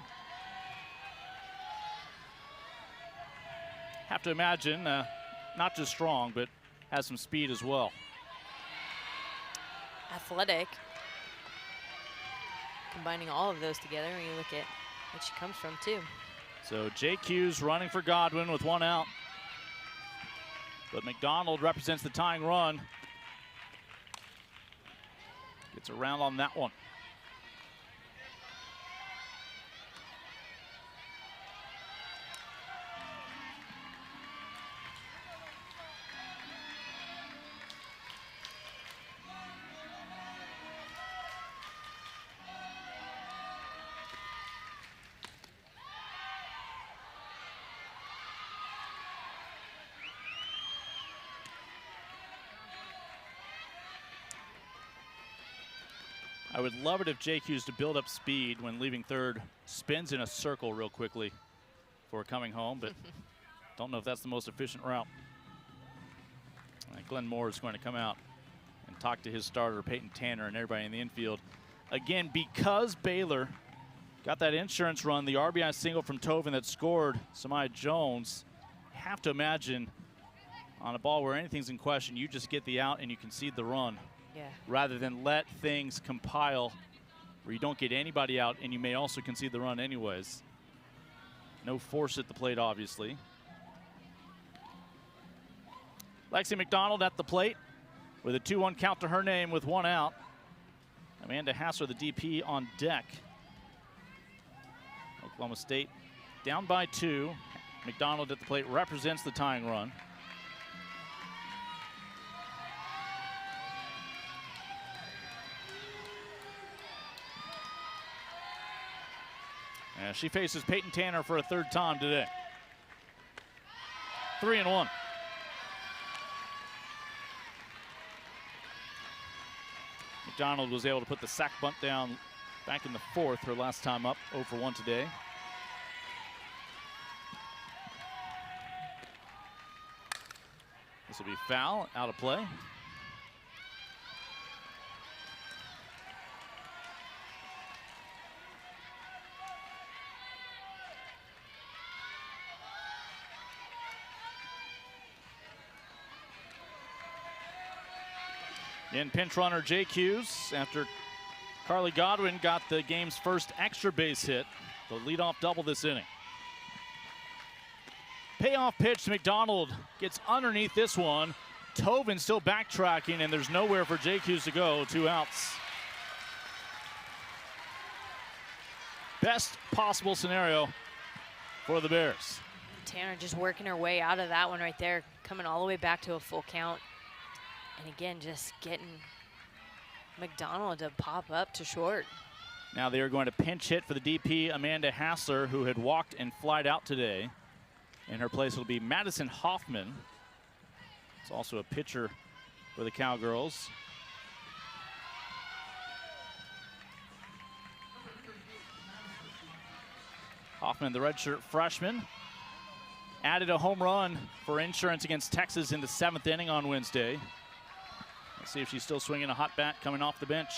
Have to imagine, not just strong, but has some speed as well. Athletic. Combining all of those together when you look at what she comes from, too. So JQ's running for Godwin with 1 out. But McDonald represents the tying run. Gets around on that one. I would love it if JQ's to build up speed when leaving third, spins in a circle real quickly before coming home, but don't know if that's the most efficient route. Glenn Moore is going to come out and talk to his starter, Peyton Tanner, and everybody in the infield. Again, because Baylor got that insurance run, the RBI single from Tovin that scored Samaya Jones, have to imagine on a ball where anything's in question, you just get the out and you concede the run. Yeah. Rather than let things compile where you don't get anybody out and you may also concede the run anyways. No force at the plate, obviously. Lexi McDonald at the plate with a 2-1 count to her name with 1 out. Amanda Hassler, the DP, on deck. Oklahoma State down by 2. McDonald at the plate represents the tying run. And she faces Peyton Tanner for a 3rd time today. 3-1. McDonald was able to put the sac bunt down back in the 4th, her last time up, 0 for 1 today. This will be foul, out of play. In pinch runner JQ's after Carly Godwin got the game's first extra base hit, the leadoff double this inning. Payoff pitch to McDonald, gets underneath this one. Tovin still backtracking, and there's nowhere for JQ's to go, 2 outs. Best possible scenario for the Bears. Tanner just working her way out of that one right there, coming all the way back to a full count. And again, just getting McDonald to pop up to short. Now they are going to pinch hit for the DP, Amanda Hassler, who had walked and flied out today. In her place will be Madison Hoffman. It's also a pitcher for the Cowgirls. Hoffman, the redshirt freshman, added a home run for insurance against Texas in the 7th inning on Wednesday. Let's see if she's still swinging a hot bat coming off the bench.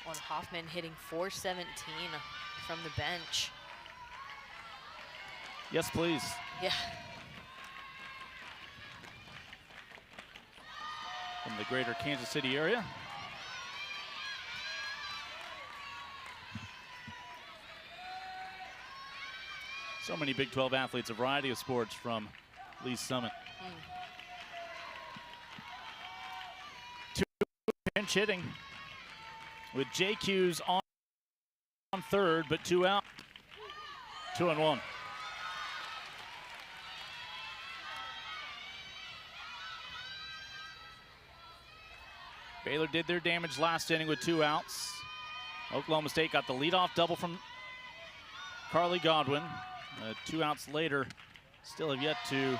On Hoffman hitting .417 from the bench. Yes, please. Yeah. From the greater Kansas City area. So many Big 12 athletes, a variety of sports from Lee's Summit. Two pinch hitting with JQ's on third, but 2 out. 2-1. Baylor did their damage last inning with 2 outs. Oklahoma State got the leadoff double from Carly Godwin. 2 outs later, still have yet to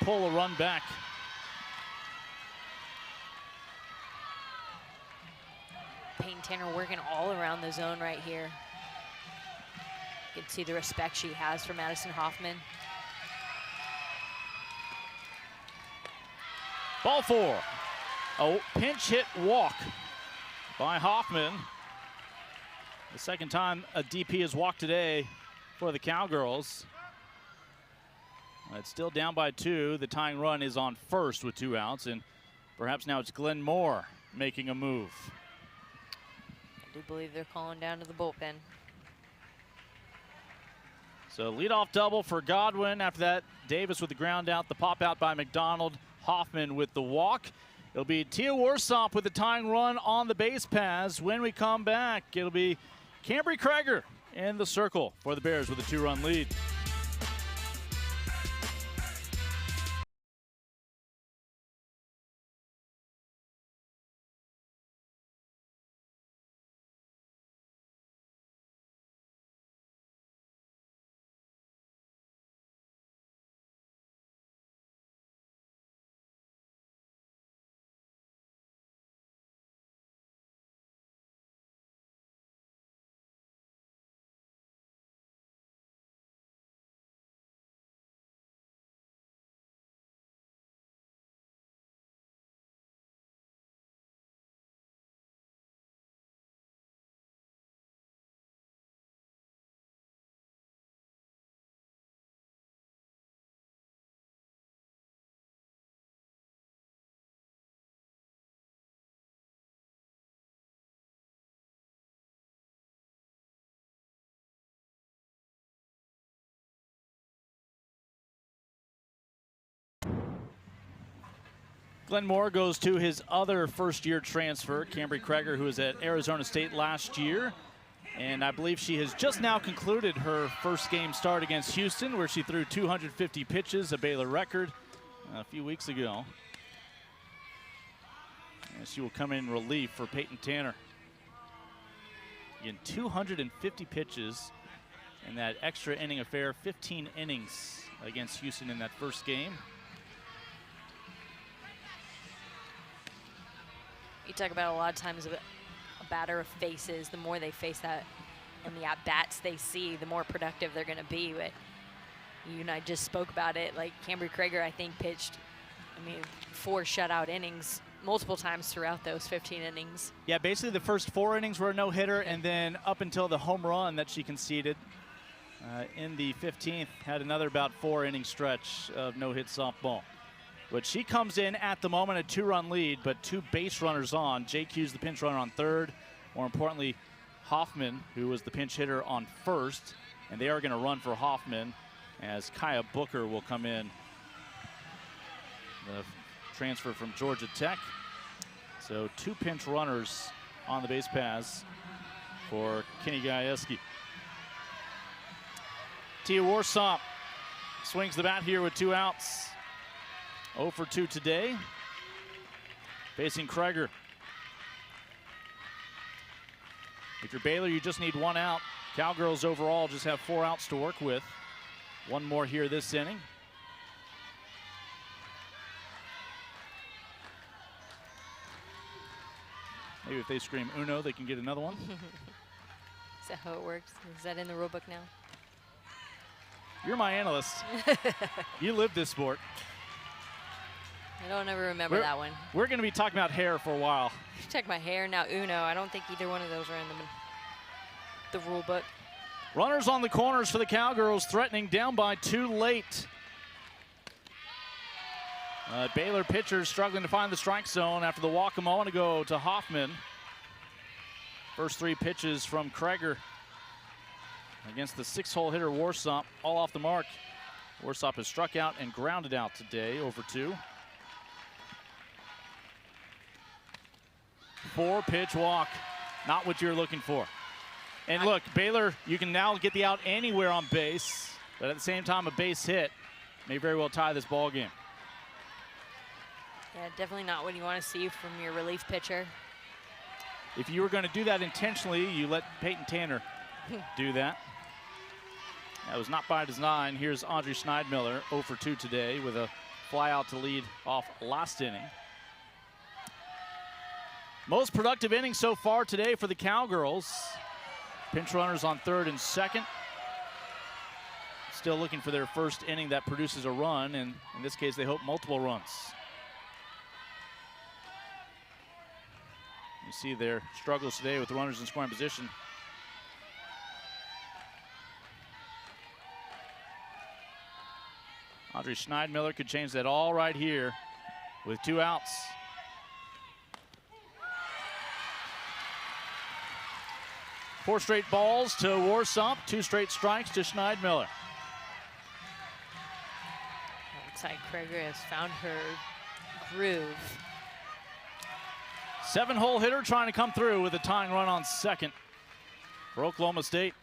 pull a run back. Peyton Tanner working all around the zone right here. You can see the respect she has for Madison Hoffman. Ball 4. A pinch hit walk by Hoffman. The second time a DP has walked today for the Cowgirls. It's still down by 2. The tying run is on first with 2 outs, and perhaps now it's Glenn Moore making a move. I do believe they're calling down to the bullpen. So leadoff double for Godwin. After that, Davis with the ground out, the pop out by McDonald, Hoffman with the walk. It'll be Tia Warsop with the tying run on the base paths. When we come back, it'll be Cambry Krager in the circle for the Bears with a 2-run lead. Glenn Moore goes to his other first-year transfer, Cambry Krager, who was at Arizona State last year. And I believe she has just now concluded her first game start against Houston, where she threw 250 pitches, a Baylor record, a few weeks ago. And she will come in relief for Peyton Tanner. Again, 250 pitches in that extra inning affair, 15 innings against Houston in that first game. You talk about a lot of times a batter faces, the more they face that and the at-bats they see, the more productive they're going to be. But you and I just spoke about it. Like Cambry Krager, I think, pitched, 4 shutout innings multiple times throughout those 15 innings. Yeah, basically the first 4 innings were a no-hitter, and then up until the home run that she conceded in the 15th, had another about 4-inning stretch of no-hit softball. But she comes in at the moment a 2-run lead, but 2 base runners on. JQ's the pinch runner on third. More importantly, Hoffman, who was the pinch hitter, on first. And they are going to run for Hoffman as Kaya Booker will come in. The transfer from Georgia Tech. So 2 pinch runners on the base paths for Kenny Gajewski. Tia Warsop swings the bat here with 2 outs. 0 for 2 today, facing Krager. If you're Baylor, you just need 1 out. Cowgirls overall just have 4 outs to work with. 1 more here this inning. Maybe if they scream uno, they can get another one. Is that how it works? Is that in the rule book now? You're my analyst. You live this sport. I don't ever remember that one. We're going to be talking about hair for a while. Check my hair now. Uno. I don't think either one of those are in the rule book. Runners on the corners for the Cowgirls, threatening, down by 2 late. Baylor pitchers struggling to find the strike zone after the walk a moment ago to Hoffman. First 3 pitches from Krager against the 6-hole hitter Warsop, all off the mark. Warsop has struck out and grounded out today, over 2. 4-pitch walk, not what you're looking for. And look, Baylor, you can now get the out anywhere on base, but at the same time, a base hit may very well tie this ball game. Yeah, definitely not what you want to see from your relief pitcher. If you were going to do that intentionally, you let Peyton Tanner do that. That was not by design. Here's Audrey Schneidmiller, 0 for 2 today with a fly out to lead off last inning. Most productive inning so far today for the Cowgirls. Pinch runners on third and second. Still looking for their first inning that produces a run, and in this case, they hope multiple runs. You see their struggles today with runners in scoring position. Audrey Schneidmiller could change that all right here with 2 outs. 4 straight balls to Warsop, 2 straight strikes to Schneidmiller. Looks like Kroeger has found her groove. 7-hole hitter trying to come through with a tying run on second for Oklahoma State.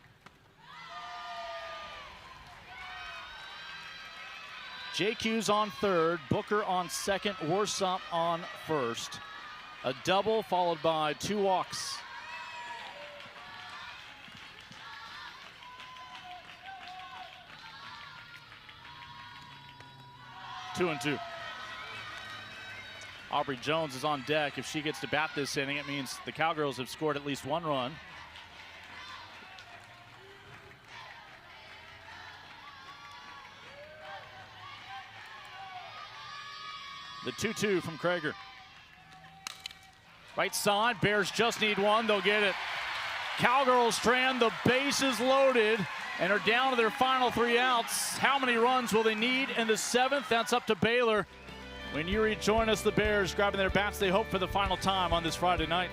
JQ's on third, Booker on second, Warsop on first. A double followed by 2 walks. Two and 2. Aubrey Jones is on deck. If she gets to bat this inning, it means the Cowgirls have scored at least 1 run. The 2-2 from Kroeger. Right side, Bears just need 1, they'll get it. Cowgirls strand, the bases loaded, and are down to their final 3 outs. How many runs will they need in the 7th? That's up to Baylor. When you rejoin us, the Bears grabbing their bats, they hope for the final time on this Friday night.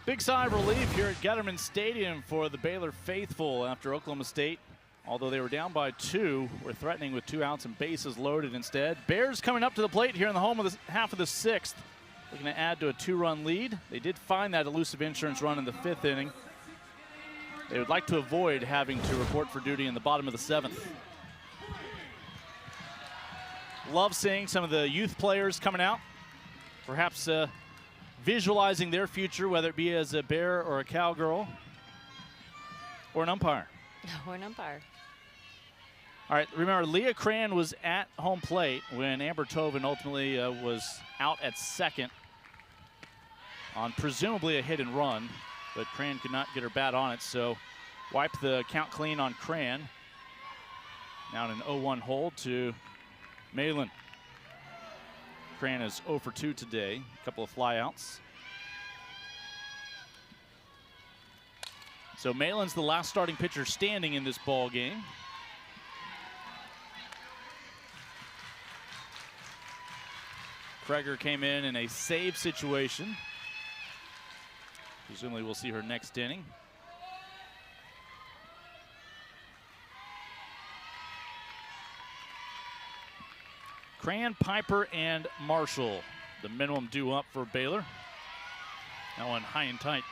Big sigh of relief here at Getterman Stadium for the Baylor faithful after Oklahoma State, although they were down by 2, were threatening with 2 outs and bases loaded instead. Bears coming up to the plate here in the home of the half of the 6th, looking to add to a 2-run lead. They did find that elusive insurance run in the 5th inning. They would like to avoid having to report for duty in the bottom of the 7th. Love seeing some of the youth players coming out, perhaps visualizing their future, whether it be as a Bear or a Cowgirl or an umpire. Or an umpire. All right, remember, Leah Cran was at home plate when Amber Tobin ultimately was out at second on presumably a hit and run, but Cran could not get her bat on it, so wipe the count clean on Cran. Now in an 0-1 hold to Malin. Cran is 0 for 2 today, a couple of flyouts. So Malin's the last starting pitcher standing in this ball game. Kroeger came in a save situation. Presumably we'll see her next inning. Cran, Piper, and Marshall, the minimum due up for Baylor. That one high and tight.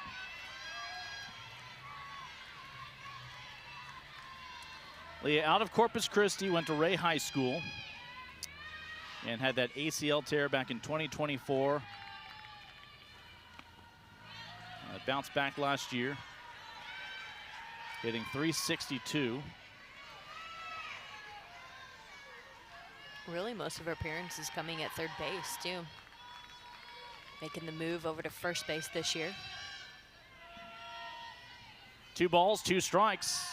Leah out of Corpus Christi, went to Ray High School and had that ACL tear back in 2024. Bounced back last year, hitting .362. Really, most of her appearances coming at third base, too. Making the move over to first base this year. 2 balls, 2 strikes.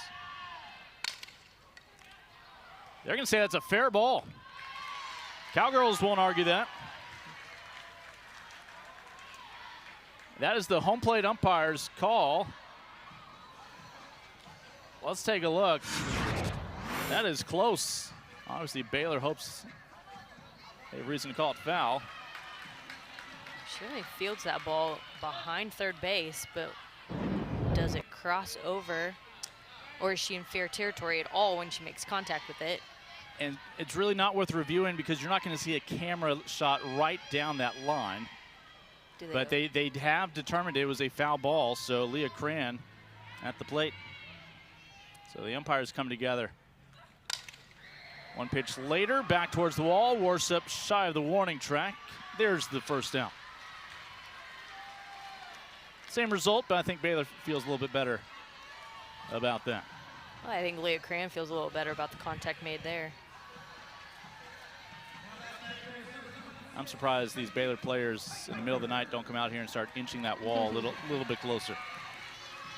They're going to say that's a fair ball. Cowgirls won't argue that. That is the home plate umpire's call. Let's take a look. That is close. Obviously, Baylor hopes they have reason to call it foul. She really fields that ball behind third base, but does it cross over, or is she in fair territory at all when she makes contact with it? And it's really not worth reviewing because you're not going to see a camera shot right down that line. But they have determined it was a foul ball, so Leah Cran at the plate. So the umpires come together. One pitch later, back towards the wall. Worsup shy of the warning track. There's the first down. Same result, but I think Baylor feels a little bit better about that. Well, I think Leah Cran feels a little better about the contact made there. I'm surprised these Baylor players in the middle of the night don't come out here and start inching that wall a little bit closer.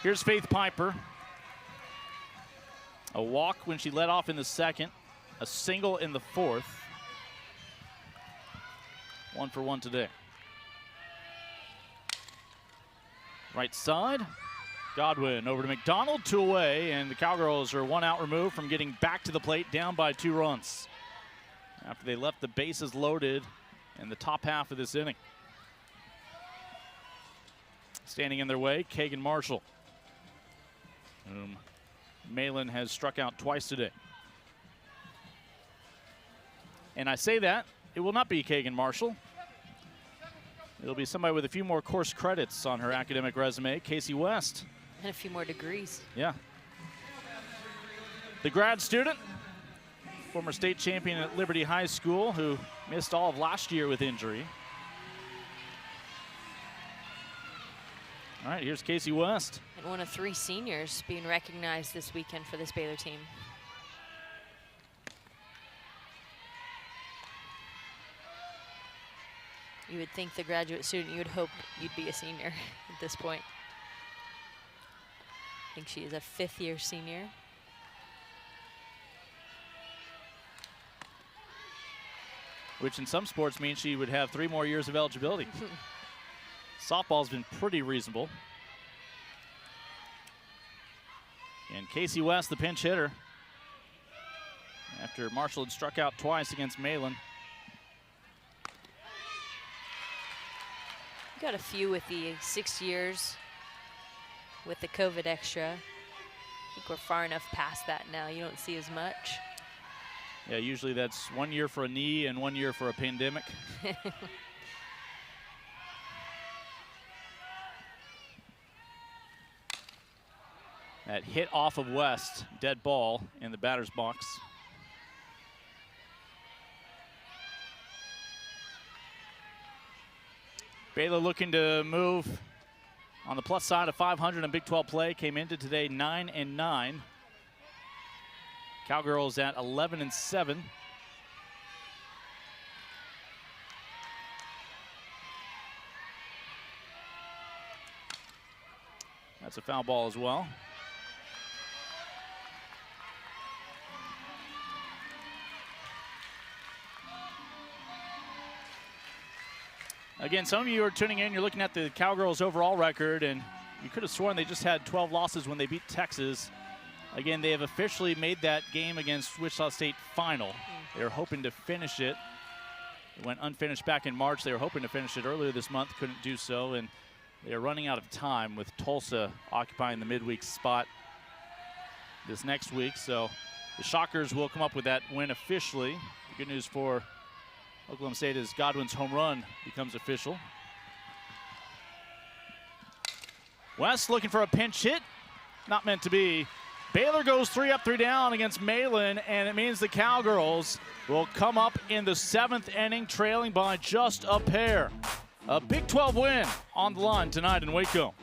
Here's Faith Piper. A walk when she led off in the second, a single in the fourth. 1 for 1 today. Right side, Godwin over to McDonald, 2 away, and the Cowgirls are 1 out removed from getting back to the plate, down by 2 runs. After they left the bases loaded in the top half of this inning. Standing in their way, Kagan Marshall, whom Malin has struck out twice today. And I say that, it will not be Kagan Marshall. It'll be somebody with a few more course credits on her academic resume, Casey West. And a few more degrees. Yeah. The grad student, former state champion at Liberty High School, who missed all of last year with injury. All right, here's Casey West. And one of 3 seniors being recognized this weekend for this Baylor team. You would think the graduate student, you would hope you'd be a senior at this point. I think she is a 5th-year senior. Which in some sports means she would have 3 more years of eligibility. Softball's been pretty reasonable. And Casey West, the pinch hitter, after Marshall had struck out twice against Malin. Got a few with the 6 years with the COVID extra. I think we're far enough past that now. You don't see as much. Yeah, usually that's 1 year for a knee and 1 year for a pandemic. That hit off of West, dead ball in the batter's box. Baylor looking to move on the plus side of 500 in Big 12 play. Came into today 9-9. Cowgirls at 11-7. That's a foul ball as well. Again, some of you are tuning in, you're looking at the Cowgirls' overall record, and you could have sworn they just had 12 losses when they beat Texas. Again, they have officially made that game against Wichita State final. They were hoping to finish it. It went unfinished back in March. They were hoping to finish it earlier this month, couldn't do so, and they are running out of time with Tulsa occupying the midweek spot this next week. So the Shockers will come up with that win officially. The good news for Oklahoma State is Godwin's home run becomes official. West looking for a pinch hit. Not meant to be. Baylor goes 3 up, 3 down against Malin, and it means the Cowgirls will come up in the 7th inning, trailing by just a pair. A Big 12 win on the line tonight in Waco.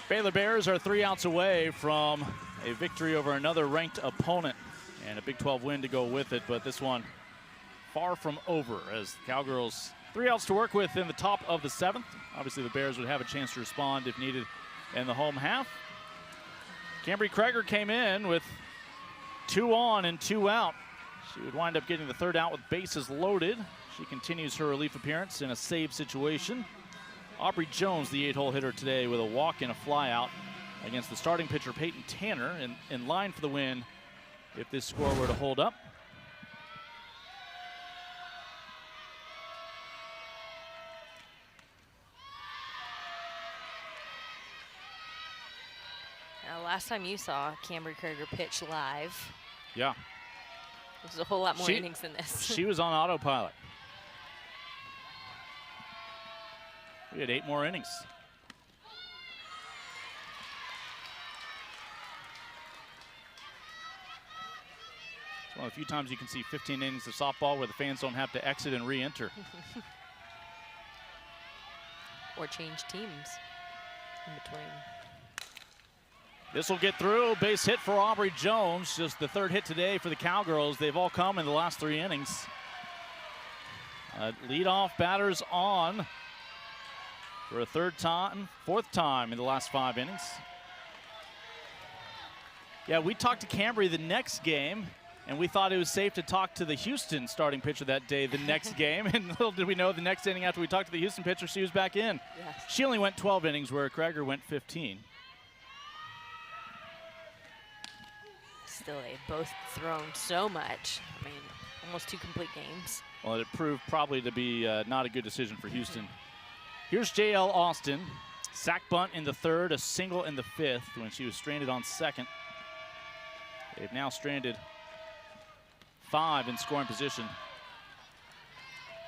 Baylor Bears are 3 outs away from a victory over another ranked opponent and a Big 12 win to go with it, but this one far from over as the Cowgirls 3 outs to work with in the top of the 7th. Obviously the Bears would have a chance to respond if needed in the home half. Cambry Kreger came in with 2 on and 2 out. She would wind up getting the 3rd out with bases loaded. She continues her relief appearance in a save situation. Aubrey Jones, the 8-hole hitter today, with a walk and a fly out against the starting pitcher Peyton Tanner, in line for the win if this score were to hold up. Now, last time you saw Cambry Kreger pitch live, yeah, it was a whole lot more innings than this. She was on autopilot. We had 8 more innings. It's one of the few times you can see 15 innings of softball where the fans don't have to exit and re-enter. Or change teams in between. This will get through. Base hit for Aubrey Jones. Just the 3rd hit today for the Cowgirls. They've all come in the last 3 innings. Leadoff batters on for a 4th time in the last 5 innings. Yeah, we talked to Cambry the next game, and we thought it was safe to talk to the Houston starting pitcher that day the next game. And little did we know the next inning after we talked to the Houston pitcher, she was back in. Yes. She only went 12 innings where Kreger went 15. Still, they've both thrown so much. I mean, almost 2 complete games. Well, it proved probably to be not a good decision for Houston. Here's J.L. Austin. Sack bunt in the 3rd, a single in the 5th when she was stranded on 2nd. They've now stranded 5 in scoring position,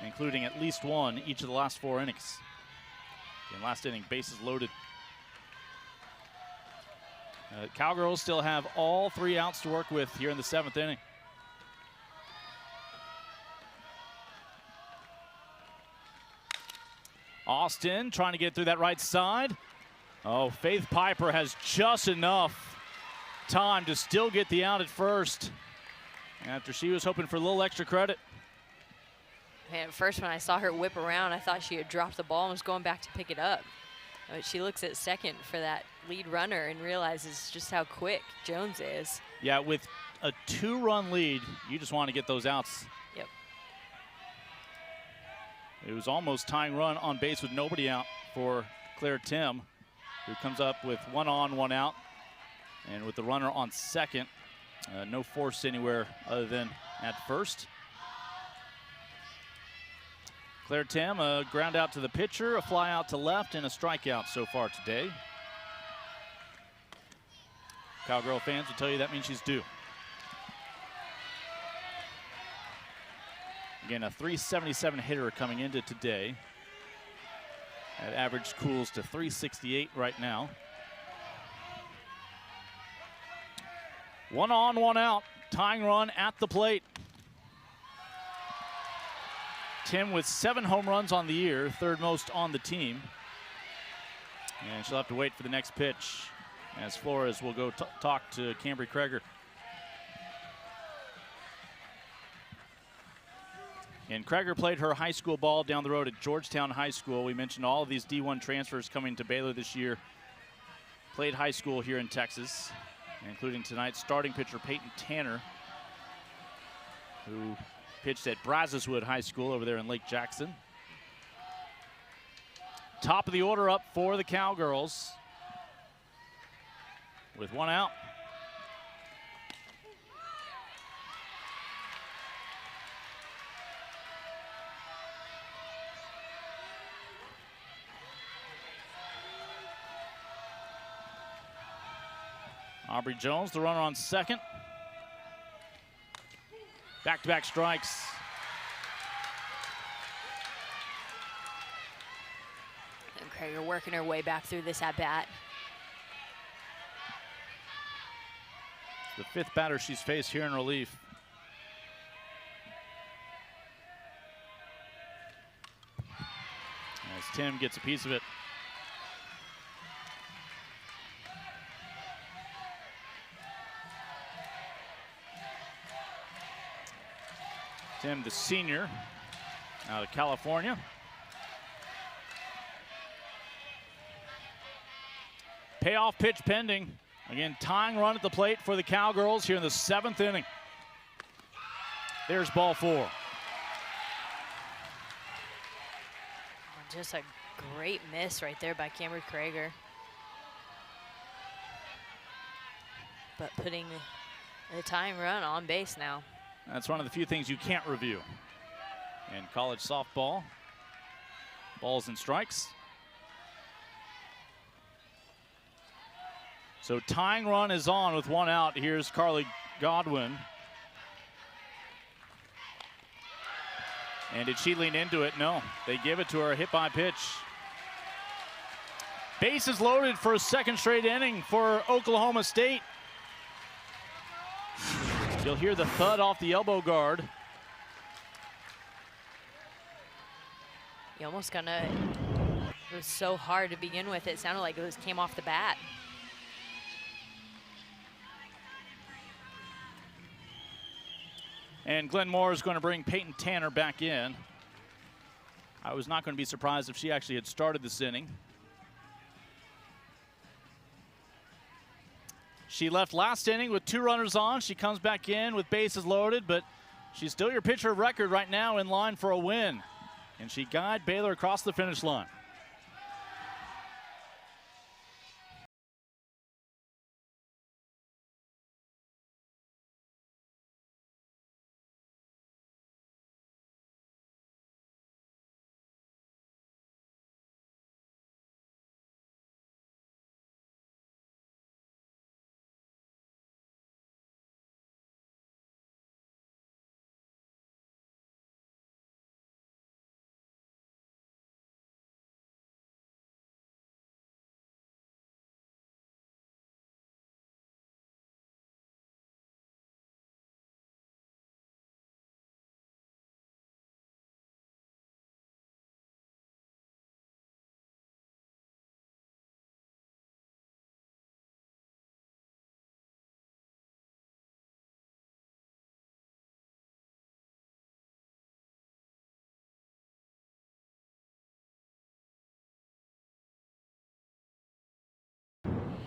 including at least 1 each of the last 4 innings. In last inning, bases loaded. Cowgirls still have all 3 outs to work with here in the 7th inning. Austin trying to get through that right side. Oh, Faith Piper has just enough time to still get the out at first after she was hoping for a little extra credit. Man, at first when I saw her whip around, I thought she had dropped the ball and was going back to pick it up. But she looks at second for that lead runner and realizes just how quick Jones is. Yeah, with a 2-run lead, you just want to get those outs. Yep. It was almost tying run on base with nobody out for Claire Tim, who comes up with 1 on, 1 out. And with the runner on 2nd, no force anywhere other than at first. Claire Tim, a ground out to the pitcher, a fly out to left, and a strikeout so far today. Cowgirl fans will tell you that means she's due. Again, a 377 hitter coming into today. That average cools to 368 right now. 1 on, 1 out, tying run at the plate. Tim with 7 home runs on the year, 3rd most on the team. And she'll have to wait for the next pitch as Flores will go talk to Cambry Kreger. And Kreger played her high school ball down the road at Georgetown High School. We mentioned all of these D1 transfers coming to Baylor this year. Played high school here in Texas, including tonight's starting pitcher Peyton Tanner, who pitched at Brazoswood High School over there in Lake Jackson. Top of the order up for the Cowgirls with 1 out. Aubrey Jones, the runner on 2nd. Back-to-back strikes. And Kreger working her way back through this at-bat. The 5th batter she's faced here in relief. As Tim gets a piece of it. Tim, the senior out of California. Payoff pitch pending. Again, tying run at the plate for the Cowgirls here in the 7th inning. There's ball 4. Just a great miss right there by Camry Krager. But putting the tying run on base now. That's one of the few things you can't review in college softball. Balls and strikes. So tying run is on with 1 out. Here's Carly Godwin. And did she lean into it? No. They give it to her, hit by pitch. Bases loaded for a 2nd straight inning for Oklahoma State. You'll hear the thud off the elbow guard. You almost it was so hard to begin with. It sounded like it came off the bat. And Glenn Moore is going to bring Peyton Tanner back in. I was not going to be surprised if she actually had started this inning. She left last inning with 2 runners on. She comes back in with bases loaded, but she's still your pitcher of record right now, in line for a win. And she guided Baylor across the finish line.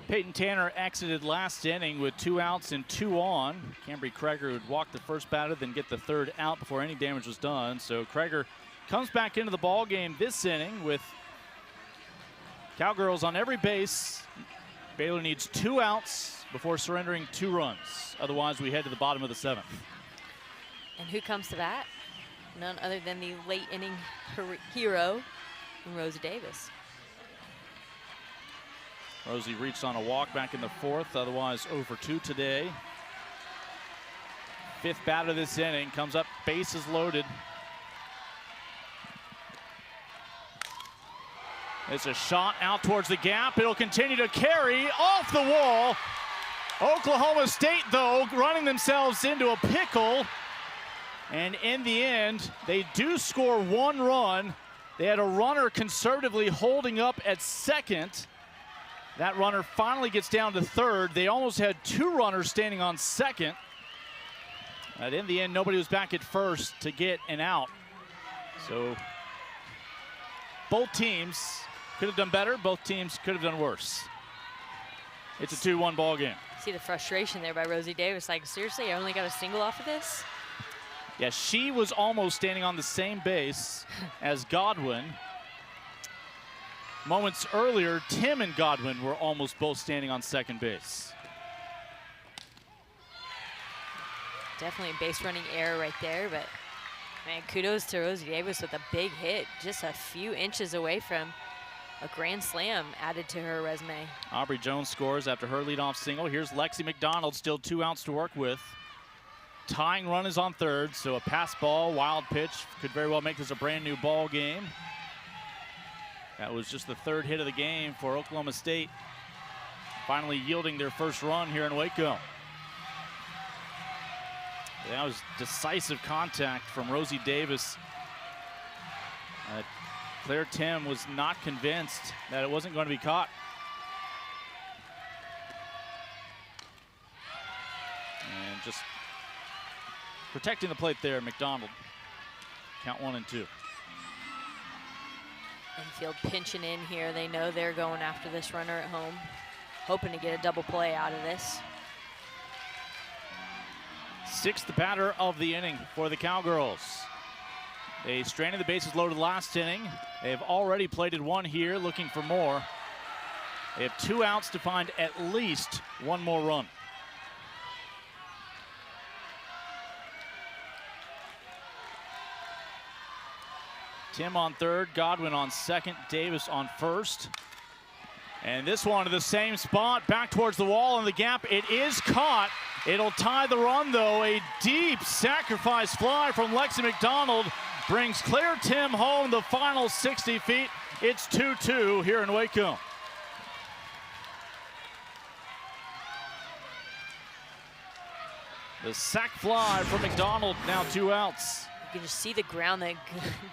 Peyton Tanner exited last inning with 2 outs and 2 on. Camry Krager would walk the first batter, then get the 3rd out before any damage was done. So Krager comes back into the ball game this inning with Cowgirls on every base. Baylor needs 2 outs before surrendering 2 runs. Otherwise, we head to the bottom of the 7th. And who comes to bat? None other than the late inning hero, Rosie Davis. Rosie reached on a walk back in the 4th, otherwise 0 for 2 today. 5th batter this inning, comes up, bases loaded. It's a shot out towards the gap. It'll continue to carry off the wall. Oklahoma State, though, running themselves into a pickle. And in the end, they do score 1 run. They had a runner conservatively holding up at 2nd. That runner finally gets down to 3rd. They almost had 2 runners standing on 2nd. But in the end, nobody was back at 1st to get an out. So both teams could have done better. Both teams could have done worse. It's a 2-1 ball game. See the frustration there by Rosie Davis. Like, seriously, I only got a single off of this? Yeah, she was almost standing on the same base as Godwin. Moments earlier, Tim and Godwin were almost both standing on 2nd base. Definitely a base running error right there, but man, kudos to Rosie Davis with a big hit, just a few inches away from a grand slam added to her resume. Aubrey Jones scores after her leadoff single. Here's Lexi McDonald, still 2 outs to work with. Tying run is on 3rd, so a pass ball, wild pitch could very well make this a brand new ball game. That was just the 3rd hit of the game for Oklahoma State, finally yielding their 1st run here in Waco. That was decisive contact from Rosie Davis. Claire Tim was not convinced that it wasn't going to be caught. And just Protecting the plate there, McDonald. Count 1 and 2. Infield pinching in here. They know they're going after this runner at home, hoping to get a double play out of this. 6th batter of the inning for the Cowgirls. They stranded the bases loaded last inning. They have already plated 1 here, looking for more. They have 2 outs to find at least 1 more run. Tim on third, Godwin on second, Davis on first. And this one to the same spot, back towards the wall in the gap. It is caught. It'll tie the run, though. A deep sacrifice fly from Lexi McDonald brings Claire Tim home the final 60 feet. It's 2-2 here in Waco. The sac fly from McDonald, now 2 outs. You can just see the ground that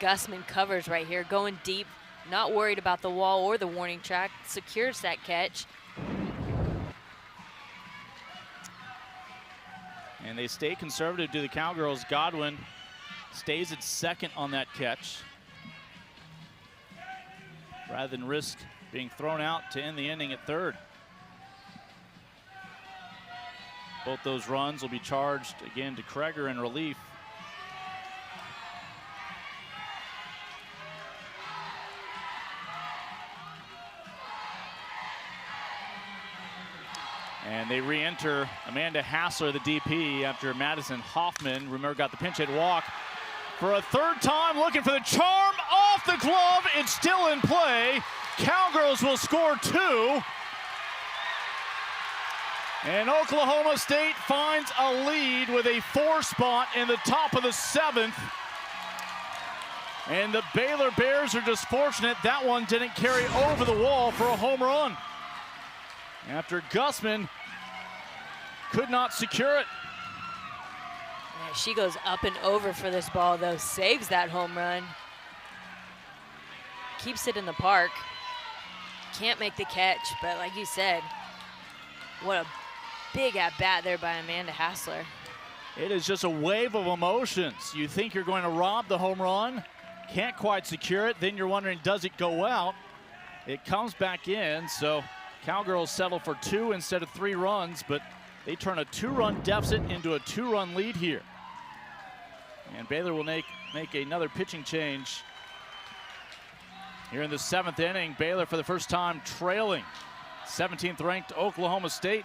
Gussman covers right here, going deep, not worried about the wall or the warning track, secures that catch. And they stay conservative to the Cowgirls. Godwin stays at second on that catch, rather than risk being thrown out to end the inning at third. Both those runs will be charged again to Kreger in relief. And they re-enter Amanda Hassler, the DP, after Madison Hoffman, remember, got the pinch hit walk. For a 3rd time, looking for the charm off the glove. It's still in play. Cowgirls will score 2. And Oklahoma State finds a lead with a 4 spot in the top of the 7th. And the Baylor Bears are just fortunate that one didn't carry over the wall for a home run, after Gussman could not secure it. Yeah, she goes up and over for this ball, though, saves that home run. Keeps it in the park. Can't make the catch, but like you said, what a big at-bat there by Amanda Hassler. It is just a wave of emotions. You think you're going to rob the home run, can't quite secure it, then you're wondering, does it go out? It comes back in, so Cowgirls settle for 2 instead of 3 runs, but they turn a 2-run deficit into a 2-run lead here. And Baylor will make another pitching change here in the 7th inning. Baylor for the first time trailing 17th ranked Oklahoma State.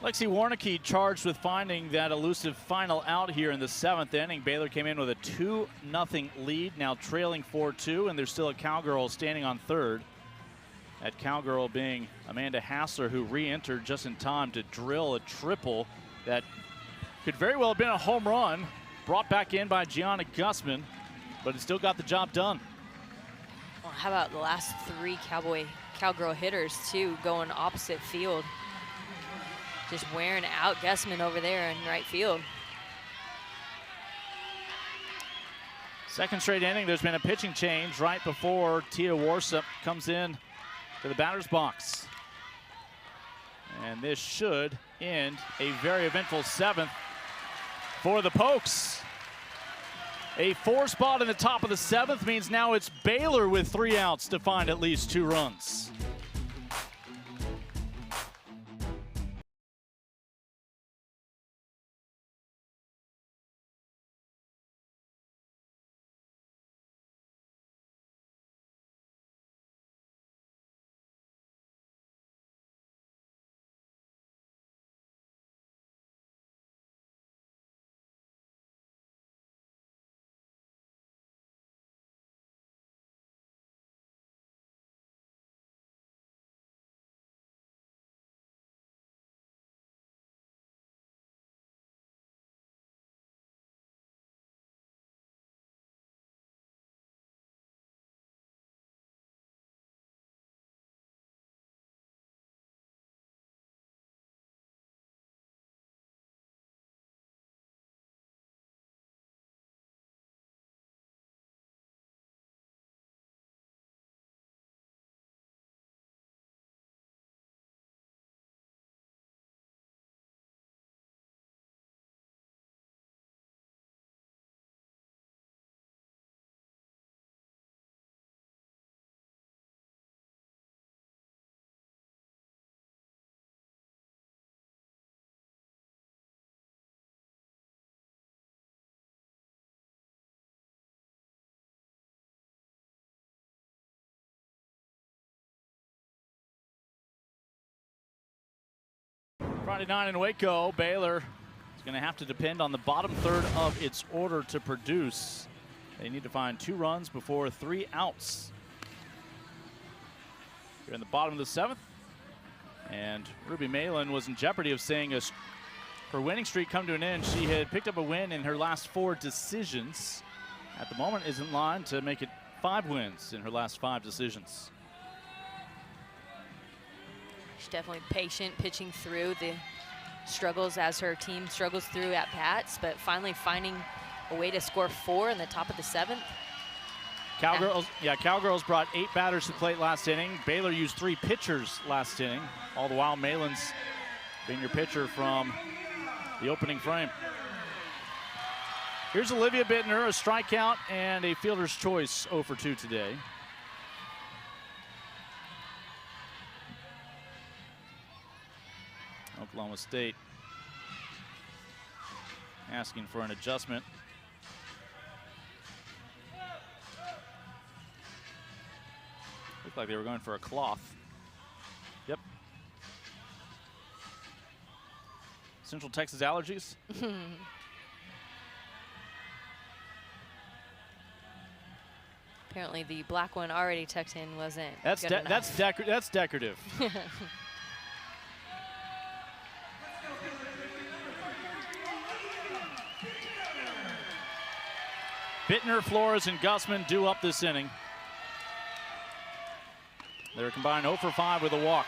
Lexi Warnicki charged with finding that elusive final out here in the 7th inning. Baylor came in with a 2-0 lead, now trailing 4-2, and there's still a Cowgirl standing on third. That Cowgirl being Amanda Hassler, who re-entered just in time to drill a triple that could very well have been a home run, brought back in by Gianna Gussman, but it still got the job done. Well, how about the last 3 Cowgirl hitters, too, going opposite field? Just wearing out Gussman over there in right field. Second straight inning, there's been a pitching change right before Tia Warsup comes in to the batter's box. And this should end a very eventful 7th for the Pokes. A 4 spot in the top of the 7th means now it's Baylor with 3 outs to find at least 2 runs. Friday night in Waco, Baylor is going to have to depend on the bottom third of its order to produce. They need to find 2 runs before 3 outs. Here in the bottom of the 7th, and Ruby Malin was in jeopardy of seeing her winning streak come to an end. She had picked up a win in her last 4 decisions. At the moment is in line to make it 5 wins in her last 5 decisions. She's definitely patient, pitching through the struggles as her team struggles through at bats, but finally finding a way to score 4 in the top of the 7th. Cowgirls brought 8 batters to the plate last inning. Baylor used 3 pitchers last inning. All the while, Malin's being your pitcher from the opening frame. Here's Olivia Bittner, a strikeout and a fielder's choice 0 for 2 today. Oklahoma State asking for an adjustment. Looked like they were going for a cloth. Yep. Central Texas allergies. Apparently the black one already tucked in wasn't That's decorative. Bittner, Flores, and Gussman do up this inning. They're combined 0 for 5 with a walk.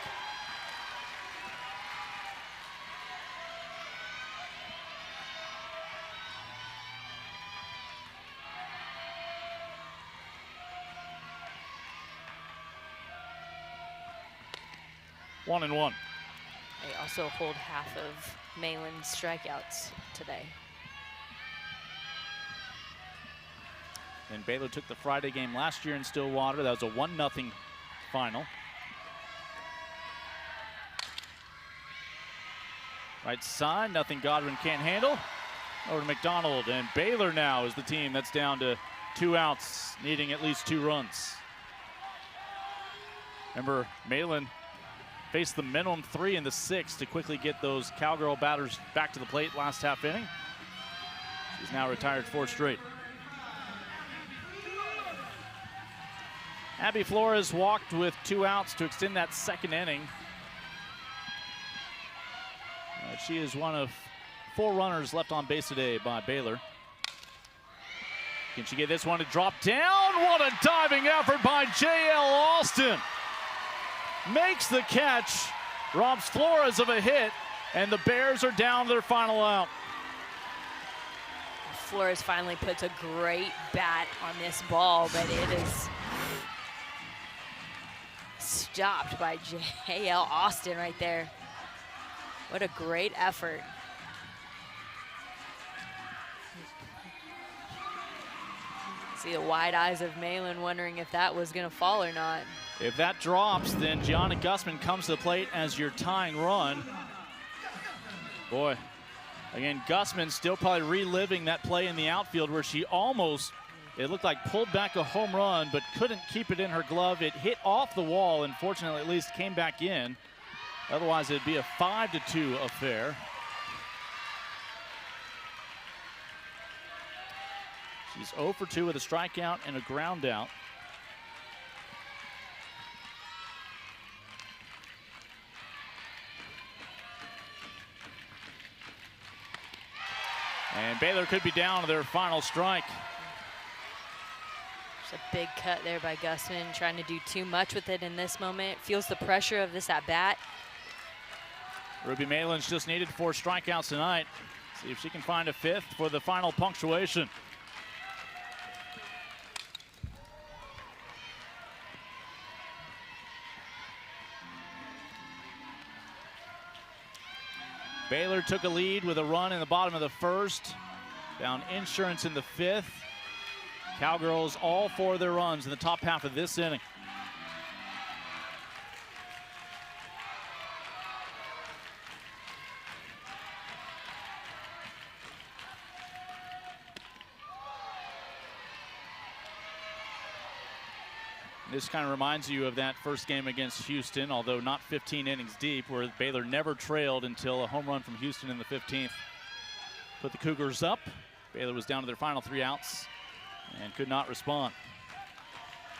One and one. They also hold half of Malin's strikeouts today. And Baylor took the Friday game last year in Stillwater. That was a 1-0 final. Right side, nothing Godwin can't handle. Over to McDonald, and Baylor now is the team that's down to 2 outs, needing at least 2 runs. Remember, Malin faced the minimum 3 in the 6th to quickly get those Cowgirl batters back to the plate last half inning. She's now retired 4 straight. Abby Flores walked with 2 outs to extend that 2nd inning. She is one of 4 runners left on base today by Baylor. Can she get this one to drop down? What a diving effort by J.L. Austin. Makes the catch, robs Flores of a hit, and the Bears are down to their final out. Flores finally puts a great bat on this ball, but it is stopped by J.L. Austin right there. What a great effort. See the wide eyes of Malin wondering if that was going to fall or not. If that drops, then Gianna Gussman comes to the plate as your tying run. Boy, again, Gussman still probably reliving that play in the outfield where she almost, it looked like pulled back a home run, but couldn't keep it in her glove. It hit off the wall and fortunately at least came back in. Otherwise, it'd be a 5-2 affair. She's 0 for 2 with a strikeout and a ground out. And Baylor could be down to their final strike. There's a big cut there by Gussman, trying to do too much with it in this moment. Feels the pressure of this at bat. Ruby Malin's just needed 4 strikeouts tonight. See if she can find a 5th for the final punctuation. Baylor took a lead with a run in the bottom of the 1st. Down insurance in the 5th. Cowgirls all 4 of their runs in the top half of this inning. This kind of reminds you of that first game against Houston, although not 15 innings deep, where Baylor never trailed until a home run from Houston in the 15th. Put the Cougars up. Baylor was down to their final 3 outs and could not respond.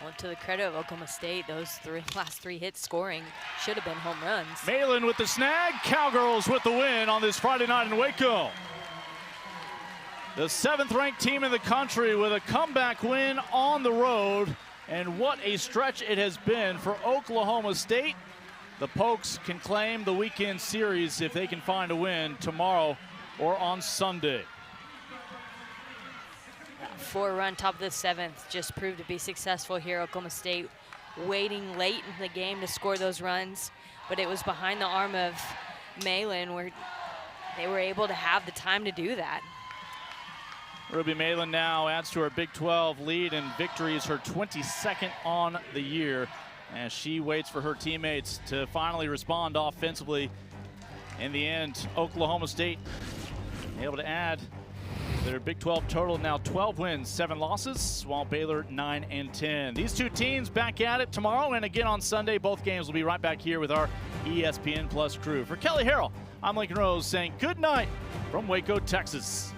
Well, to the credit of Oklahoma State, those last three hits scoring should have been home runs. Malin with the snag. Cowgirls with the win on this Friday night in Waco. The 7th-ranked team in the country with a comeback win on the road. And what a stretch it has been for Oklahoma State. The Pokes can claim the weekend series if they can find a win tomorrow or on Sunday. 4-run top of the 7th just proved to be successful here. Oklahoma State waiting late in the game to score those runs, but it was behind the arm of Malin where they were able to have the time to do that. Ruby Malin now adds to her Big 12 lead, and victory is her 22nd on the year as she waits for her teammates to finally respond offensively. In the end, Oklahoma State able to add their Big 12 total, now 12 wins, 7 losses, while Baylor 9 and 10. These two teams back at it tomorrow and again on Sunday. Both games will be right back here with our ESPN Plus crew. For Kelly Harrell, I'm Lincoln Rose saying good night from Waco, Texas.